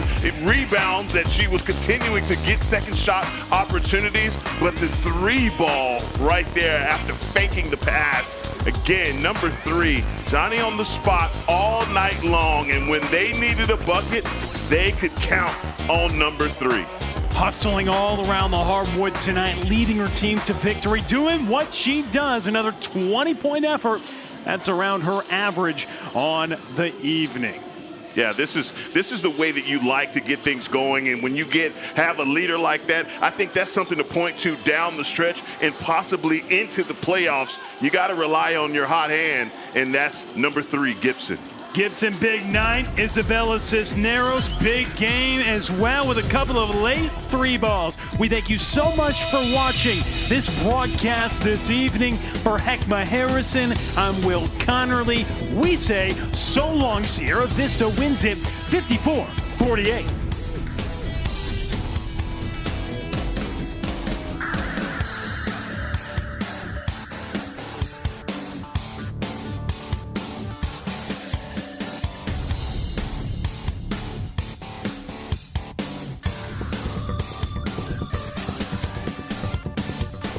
rebounds that she was continuing to get second shot opportunities, but the 3 ball right there after faking the pass. Again, number 3, Johnny on the spot all night long, and when they needed a bucket, they could count on number 3. Hustling all around the hardwood tonight, leading her team to victory, doing what she does. Another 20-point effort. That's around her average on the evening. Yeah, this is the way that you like to get things going, and when you have a leader like that, I think that's something to point to down the stretch and possibly into the playoffs. You got to rely on your hot hand, and that's number 3, Gibson. Gibson, big night. Isabella Cisneros, big game as well with a couple of late 3 balls. We thank you so much for watching this broadcast this evening. For Heckma Harrison, I'm Will Connerly. We say so long. Sierra Vista wins it 54-48.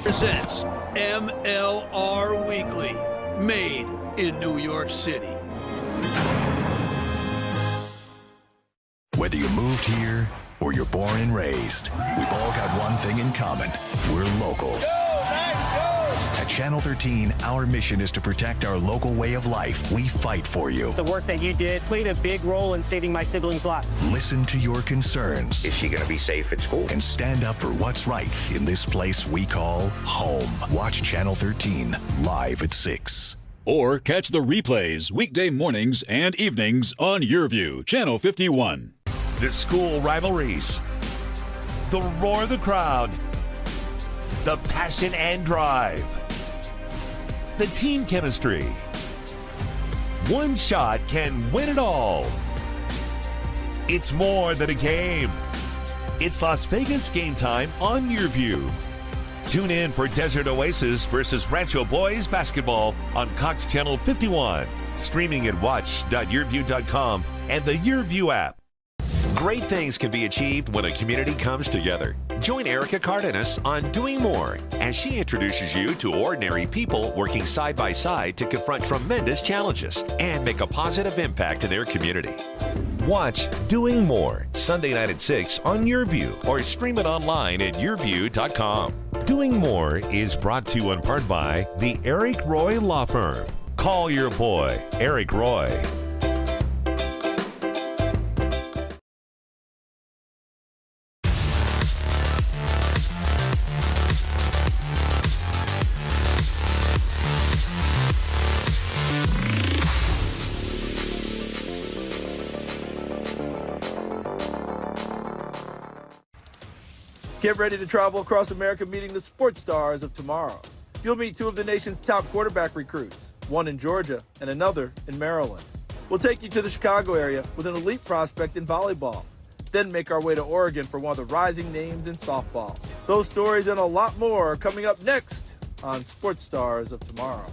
Presents MLR Weekly, made in New York City. Whether you moved here or you're born and raised, we've all got one thing in common. We're locals. At Channel 13, our mission is to protect our local way of life. We fight for you. The work that you did played a big role in saving my siblings' lives. Listen to your concerns. Is she going to be safe at school? And stand up for what's right in this place we call home. Watch Channel 13 live at 6. Or catch the replays weekday mornings and evenings on YourView, Channel 51. The school rivalries, the roar of the crowd, the passion and drive, the team chemistry. One shot can win it all. It's more than a game. It's Las Vegas game time on YourView. Tune in for Desert Oasis versus Rancho Boys basketball on Cox Channel 51. Streaming at watch.yourview.com and the YourView app. Great things can be achieved when a community comes together. Join Erica Cardenas on Doing More as she introduces you to ordinary people working side by side to confront tremendous challenges and make a positive impact in their community. Watch Doing More Sunday night at 6 on YourView or stream it online at yourview.com. Doing More is brought to you in part by the Eric Roy Law Firm. Call your boy, Eric Roy. Get ready to travel across America meeting the sports stars of tomorrow. You'll meet 2 of the nation's top quarterback recruits, one in Georgia and another in Maryland. We'll take you to the Chicago area with an elite prospect in volleyball, then make our way to Oregon for one of the rising names in softball. Those stories and a lot more are coming up next on Sports Stars of Tomorrow.